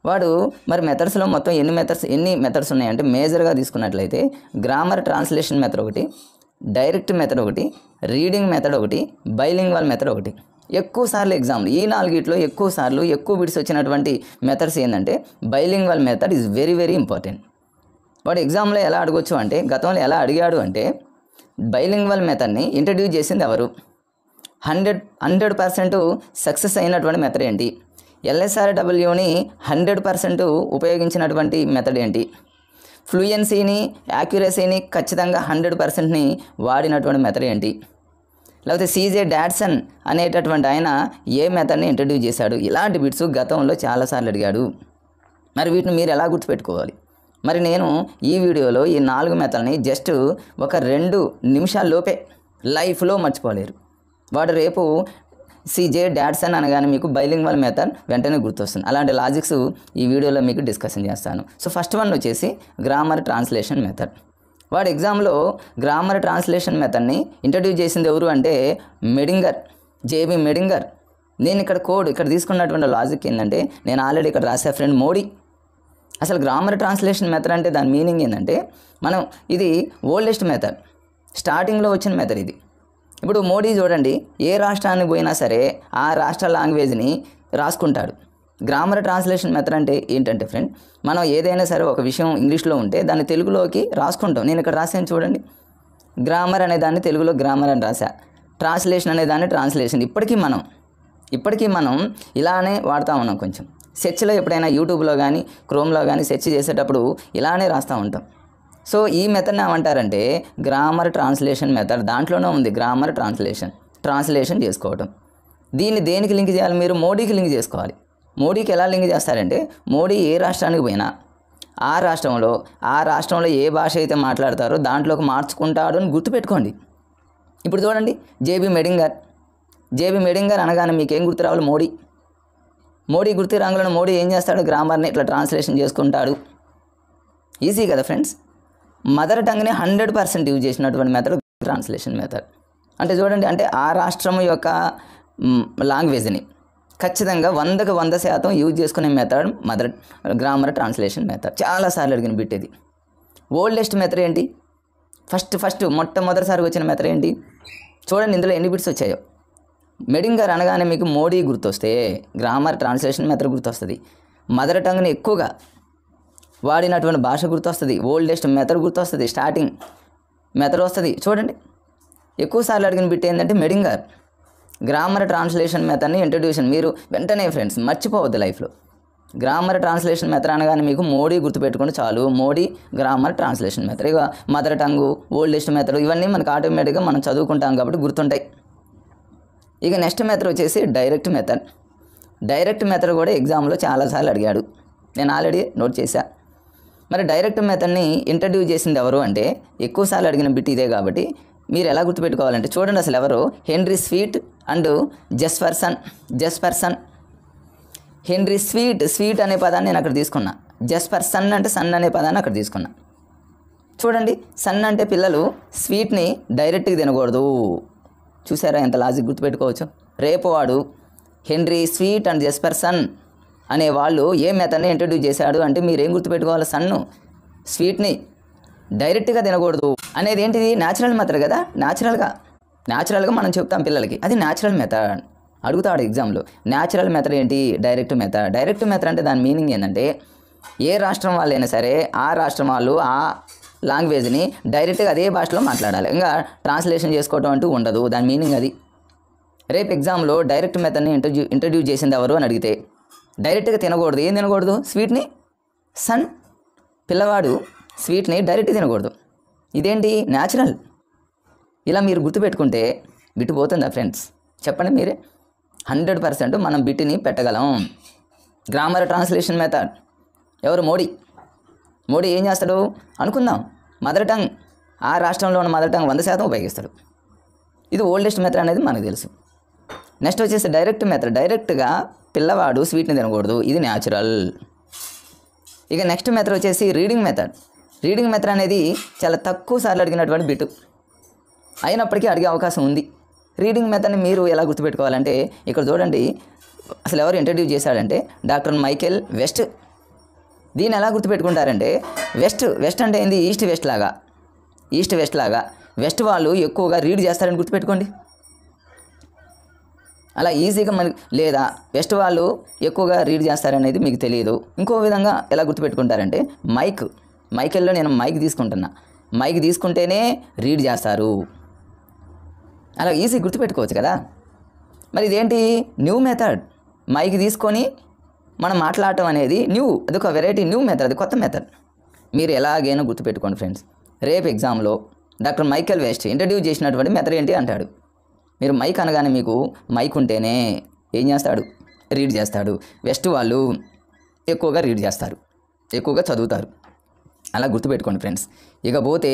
వాడు మరి మెథడ్స్లో మొత్తం ఎన్ని మెథడ్స్ ఉన్నాయంటే మేజర్గా తీసుకున్నట్లయితే గ్రామర్ ట్రాన్స్లేషన్ మెథడ్ ఒకటి, డైరెక్ట్ మెథడ్ ఒకటి, రీడింగ్ మెథడ్ ఒకటి, బైలింగ్వల్ మెథడ్ ఒకటి. ఎక్కువ సార్లు ఎగ్జామ్లు ఈ 4 ఎక్కువ బిట్స్ వచ్చినటువంటి మెథడ్స్ ఏంటంటే bilingual method is very very important. వాడు ఎగ్జామ్లో ఎలా అడగొచ్చు అంటే గతంలో ఎలా అడిగాడు అంటే బైలింగ్వల్ మెథడ్ని ఇంట్రడ్యూస్ చేసింది ఎవరు, 100% సక్సెస్ అయినటువంటి మెథడ్ ఏంటి, LSRWని 100% ఉపయోగించినటువంటి మెథడ్ ఏంటి, ఫ్లూయెన్సీని యాక్యురసీని ఖచ్చితంగా 100%ని వాడినటువంటి మెథడ్ ఏంటి, లేకపోతే CJ డాడ్సన్ అనేటటువంటి ఆయన ఏ మెథడ్ని ఇంట్రడ్యూస్ చేశాడు. ఇలాంటి బిట్స్ గతంలో చాలాసార్లు అడిగాడు. మరి వీటిని మీరు ఎలా గుర్తుపెట్టుకోవాలి? మరి నేను ఈ వీడియోలో ఈ 4 మెథడ్ని జస్ట్ ఒక 2 నిమిషాల్లోపే లైఫ్లో మర్చిపోలేరు. వాడు రేపు CJ డాడ్సన్ అనగానే మీకు బైలింగ్వల్ మెథడ్ వెంటనే గుర్తొస్తుంది. అలాంటి లాజిక్స్ ఈ వీడియోలో మీకు డిస్కషన్ చేస్తాను. సో ఫస్ట్ వన్ వచ్చేసి గ్రామర్ ట్రాన్స్లేషన్ మెథడ్. వాడు ఎగ్జామ్లో గ్రామర్ ట్రాన్స్లేషన్ మెథడ్ని ఇంట్రడ్యూస్ చేసింది ఎవరు అంటే JB మెడింగర్. నేను ఇక్కడ తీసుకున్నటువంటి లాజిక్ ఏంటంటే నేను ఆల్రెడీ ఇక్కడ రాసే ఫ్రెండ్ మోడీ. అసలు గ్రామర్ ట్రాన్స్లేషన్ మెథడ్ అంటే దాని మీనింగ్ ఏంటంటే ఇది ఓల్డెస్ట్ మెథడ్, స్టార్టింగ్లో వచ్చిన మెథడ్ ఇది. ఇప్పుడు మోడీ చూడండి, ఏ రాష్ట్రానికి పోయినా సరే ఆ రాష్ట్ర లాంగ్వేజ్ని రాసుకుంటాడు. గ్రామర్ ట్రాన్స్లేషన్ మెథడ్ అంటే ఏంటంటే ఫ్రెండ్, మనం ఏదైనా సరే ఒక విషయం ఇంగ్లీష్లో ఉంటే దాన్ని తెలుగులోకి రాసుకుంటాం. నేను ఇక్కడ రాసాను చూడండి, గ్రామర్ అనే దాన్ని తెలుగులో గ్రామర్ అని రాసా, ట్రాన్స్లేషన్ అనే దాన్ని ట్రాన్స్లేషన్. ఇప్పటికీ మనం ఇలానే వాడుతూ ఉన్నాం. కొంచెం సెర్చ్లో ఎప్పుడైనా యూట్యూబ్లో కానీ క్రోమ్లో కానీ సెర్చ్ చేసేటప్పుడు ఇలానే రాస్తూ ఉంటాం. సో ఈ మెథడ్ని ఏమంటారంటే గ్రామర్ ట్రాన్స్లేషన్ మెథడ్. దాంట్లోనే ఉంది గ్రామర్ ట్రాన్స్లేషన్ చేసుకోవడం. దీన్ని దేనికి లింక్ చేయాలి? మీరు మోడీకి లింక్ చేసుకోవాలి. మోడీకి ఎలా లింక్ చేస్తారంటే మోడీ ఏ రాష్ట్రానికి పోయినా ఆ రాష్ట్రంలో ఏ భాష అయితే మాట్లాడతారో దాంట్లోకి మార్చుకుంటాడు అని గుర్తుపెట్టుకోండి. ఇప్పుడు చూడండి, JB మెడింగర్ అనగానే మీకు ఏం గుర్తు రావాలి? మోడీ గుర్తు రాగానే మోడీ ఏం చేస్తాడు? గ్రామర్ని ఇట్లా ట్రాన్స్లేషన్ చేసుకుంటాడు. ఈజీ కదా ఫ్రెండ్స్. మదర్ టంగ్ని 100% యూజ్ చేసినటువంటి మెథడ్ ట్రాన్స్లేషన్ మెథడ్. అంటే చూడండి, అంటే ఆ రాష్ట్రం యొక్క లాంగ్వేజ్ని ఖచ్చితంగా 100% యూజ్ చేసుకునే మెథడ్ గ్రామర్ ట్రాన్స్లేషన్ మెథడ్. చాలాసార్లు అడిగిన బిట్ ఇది. ఓల్డెస్ట్ మెథడ్ ఏంటి? ఫస్ట్ మొట్టమొదటిసారి వచ్చిన మెథడ్ ఏంటి? చూడండి ఇందులో ఎన్ని బిట్స్ వచ్చాయో. మెడింగర్ అనగానే మీకు మోడీ గుర్తొస్తే గ్రామర్ ట్రాన్స్లేషన్ మెథడ్ గుర్తొస్తుంది. మదర్ టంగ్ని ఎక్కువగా వాడినటువంటి భాష గుర్తొస్తుంది, ఓల్డెస్ట్ మెథడ్ గుర్తొస్తుంది, స్టార్టింగ్ మెథడ్ వస్తుంది. చూడండి ఎక్కువసార్లు అడిగిన బిట్ ఏంటంటే మెడింగర్ గ్రామర్ ట్రాన్స్లేషన్ మెథడ్ని ఇంట్రడ్యూషన్. మీరు వెంటనే ఫ్రెండ్స్ మర్చిపోవద్దు లైఫ్లో. గ్రామర్ ట్రాన్స్లేషన్ మెథడ్ అనగానే మీకు మోడీ గుర్తుపెట్టుకుంటే చాలు. Modi grammar translation method. ఇక మదర్ టంగు, ఓల్డెస్ట్ మెథడ్ ఇవన్నీ మనకు ఆటోమేటిక్గా మనం చదువుకుంటాం కాబట్టి గుర్తుంటాయి. ఇక నెక్స్ట్ మెథడ్ వచ్చేసి డైరెక్ట్ మెథడ్ కూడా ఎగ్జామ్లో చాలాసార్లు అడిగాడు. నేను ఆల్రెడీ నోట్ చేశా. మరి డైరెక్ట్ మెథడ్ని ఇంట్రడ్యూస్ చేసింది ఎవరు అంటే ఎక్కువసార్లు అడిగిన బిట్ ఇదే కాబట్టి మీరు ఎలా గుర్తుపెట్టుకోవాలంటే చూడండి అసలు ఎవరు? Henry Sweet and Jespersen. Henry Sweet అనే పదాన్ని నేను అక్కడ తీసుకున్నా. జెస్పర్సన్ అంటే సన్ అనే పదాన్ని అక్కడ తీసుకున్నా. చూడండి, సన్ అంటే పిల్లలు స్వీట్ని డైరెక్ట్గా తినకూడదు. చూసారా ఎంత లాజిక్? గుర్తుపెట్టుకోవచ్చు. రేపు వాడు హెన్రీ స్వీట్ అండ్ జెస్పర్సన్ అనే వాళ్ళు ఏ మెథడ్ని ఇంట్రడ్యూస్ చేశాడు అంటే మీరేం గుర్తుపెట్టుకోవాలి? సన్ను స్వీట్ని డైరెక్ట్గా తినకూడదు అనేది ఏంటిది? న్యాచురల్ మెథడ్ కదా. న్యాచురల్గా మనం చెప్తాం పిల్లలకి, అది న్యాచురల్ మెథడ్. అడుగుతాడు ఎగ్జామ్లో. న్యాచురల్ మెథడ్ ఏంటి? డైరెక్ట్ మెథడ్ అంటే దాని మీనింగ్ ఏంటంటే ఏ రాష్ట్రం వాళ్ళైనా సరే ఆ రాష్ట్రం వాళ్ళు ఆ లాంగ్వేజ్ని డైరెక్ట్గా అదే భాషలో మాట్లాడాలి. ఇంకా ట్రాన్స్లేషన్ చేసుకోవడం అంటూ ఉండదు. దాని మీనింగ్ అది. రేపు ఎగ్జామ్లో డైరెక్ట్ మెథడ్ని ఇంట్రడ్యూస్ చేసింది ఎవరు అని అడిగితే డైరెక్ట్గా తినకూడదు. ఏం తినకూడదు? స్వీట్ని. సన్ పిల్లవాడు స్వీట్ని డైరెక్ట్గా తినకూడదు. ఇదేంటి? న్యాచురల్. ఇలా మీరు గుర్తుపెట్టుకుంటే బిట్ పోతుందా ఫ్రెండ్స్? చెప్పండి మీరే. 100% మనం బిట్ని పెట్టగలం. గ్రామర్ ట్రాన్స్లేషన్ మెథడ్ ఎవరు? మోడీ ఏం చేస్తాడు అనుకుందాం? మదర్ టంగ్, ఆ రాష్ట్రంలో ఉన్న మదర్ టంగ్ 100% ఉపయోగిస్తాడు. ఇది ఓల్డెస్ట్ మెథడ్ అనేది మనకు తెలుసు. నెక్స్ట్ వచ్చేసి డైరెక్ట్ మెథడ్. డైరెక్ట్గా పిల్లవాడు స్వీట్ని తినకూడదు. ఇది న్యాచురల్. ఇక నెక్స్ట్ మెథడ్ వచ్చేసి రీడింగ్ మెథడ్. రీడింగ్ మెథడ్ అనేది చాలా తక్కువ సార్లు అడిగినటువంటి బిట్, అయినప్పటికీ అడిగే అవకాశం ఉంది. రీడింగ్ మెథడ్ని మీరు ఎలా గుర్తుపెట్టుకోవాలంటే ఇక్కడ చూడండి, అసలు ఎవరు ఇంట్రడ్యూస్ చేశాడంటే డాక్టర్ మైకేల్ వెస్ట్. దీన్ని ఎలా గుర్తుపెట్టుకుంటారంటే వెస్ట్ అంటే ఏంది, ఈస్ట్ వెస్ట్ లాగా వెస్ట్ వాళ్ళు ఎక్కువగా రీడ్ చేస్తారని గుర్తుపెట్టుకోండి. అలా ఈజీగా మనకి, లేదా వెస్ట్ వాళ్ళు ఎక్కువగా రీడ్ చేస్తారనేది మీకు తెలియదు. ఇంకో విధంగా ఎలా గుర్తుపెట్టుకుంటారంటే మైకేల్లో నేను మైక్ తీసుకుంటున్నా, మైక్ తీసుకుంటేనే రీడ్ చేస్తారు, అలా ఈజీ గుర్తుపెట్టుకోవచ్చు కదా. మరి ఇదేంటి, న్యూ మెథడ్. మైక్ తీసుకొని మనం మాట్లాడటం అనేది అదొక వెరైటీ న్యూ మెథడ్, అది కొత్త మెథడ్. మీరు ఎలాగైనా గుర్తుపెట్టుకోండి ఫ్రెండ్స్. రేపు ఎగ్జామ్లో డాక్టర్ మైకేల్ వెస్ట్ ఇంట్రడ్యూస్ చేసినటువంటి మెథడ్ ఏంటి అంటాడు. మీరు మైక్ అనగానే మీకు మైక్ ఉంటేనే ఏం చేస్తాడు, రీడ్ చేస్తాడు. వెస్ట్ వాళ్ళు ఎక్కువగా రీడ్ చేస్తారు, ఎక్కువగా చదువుతారు. అలా గుర్తుపెట్టుకోండి ఫ్రెండ్స్. ఇకపోతే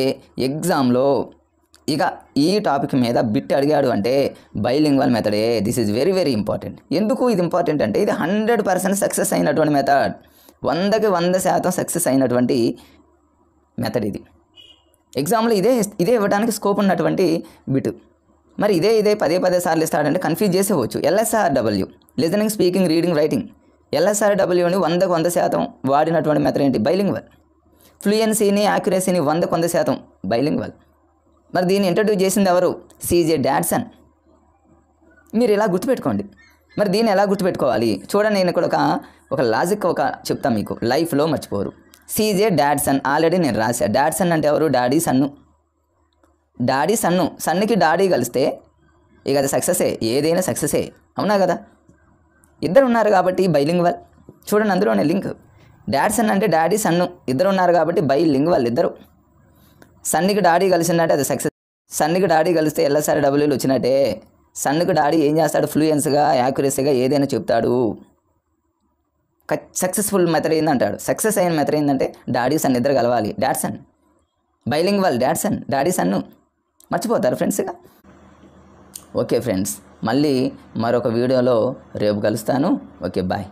ఎగ్జామ్లో ఇక ఈ టాపిక్ మీద బిట్ అడిగాడు అంటే బైలింగ్వల్ మెథడే. This is very very important. ఎందుకు ఇది ఇంపార్టెంట్ అంటే ఇది 100% సక్సెస్ అయినటువంటి మెథడ్, 100కి 100% సక్సెస్ అయినటువంటి మెథడ్ ఇది. ఎగ్జామ్లో ఇదే ఇవ్వడానికి స్కోప్ ఉన్నటువంటి బిట్. మరి ఇదే పదే సార్లు ఇస్తాడంటే కన్ఫ్యూజ్ చేసేవచ్చు. LSRW, listening, speaking, reading, writing. LSRWని 100కి 100% వాడినటువంటి మెథడ్ ఏంటి, బైలింగ్వల్. ఫ్లూయెన్సీని, యాక్యురసీని 100కి 100% బైలింగ్వల్. మరి దీన్ని ఇంట్రడ్యూస్ చేసింది ఎవరు, CJ డాడ్సన్. మీరు ఇలా గుర్తుపెట్టుకోండి. మరి దీన్ని ఎలా గుర్తుపెట్టుకోవాలి చూడండి, నేను ఇక్కడ ఒక లాజిక్ చెప్తాను మీకు, లైఫ్లో మర్చిపోరు. CJ డాడ్సన్ ఆల్రెడీ నేను రాశా. డాడ్సన్ అంటే ఎవరు, డాడీ సన్నుకి డాడీ కలిస్తే ఇక అది సక్సెసే, ఏదైనా సక్సెసే, అవునా కదా. ఇద్దరు ఉన్నారు కాబట్టి బైలింగ్వల్. చూడండి అందులోనే లింక్. డాడ్సన్ అంటే డాడీ సన్ను ఇద్దరు ఉన్నారు కాబట్టి బైలింగ్వల్ ఇద్దరు. సన్నికి డాడీ కలిసిందంటే అది సక్సెస్. సన్నికి డాడీ కలిస్తే LSRWలు వచ్చినట్టే. సన్నుకి డాడీ ఏం చేస్తాడు, ఫ్లూయెన్స్గా, యాక్యురసీగా ఏదైనా చెప్తాడు. సక్సెస్ఫుల్ మెథడ్ ఏందంటాడు. సక్సెస్ అయిన మెథడ్ ఏంటంటే డాడీ సన్ ఇద్దరు కలవాలి. డాడ్సన్ బైలింగ్వల్, డాడ్సన్ డాడీ సన్ను. మర్చిపోతారు ఫ్రెండ్స్గా. ఓకే ఫ్రెండ్స్, మళ్ళీ మరొక వీడియోలో రేపు కలుస్తాను. Okay, bye.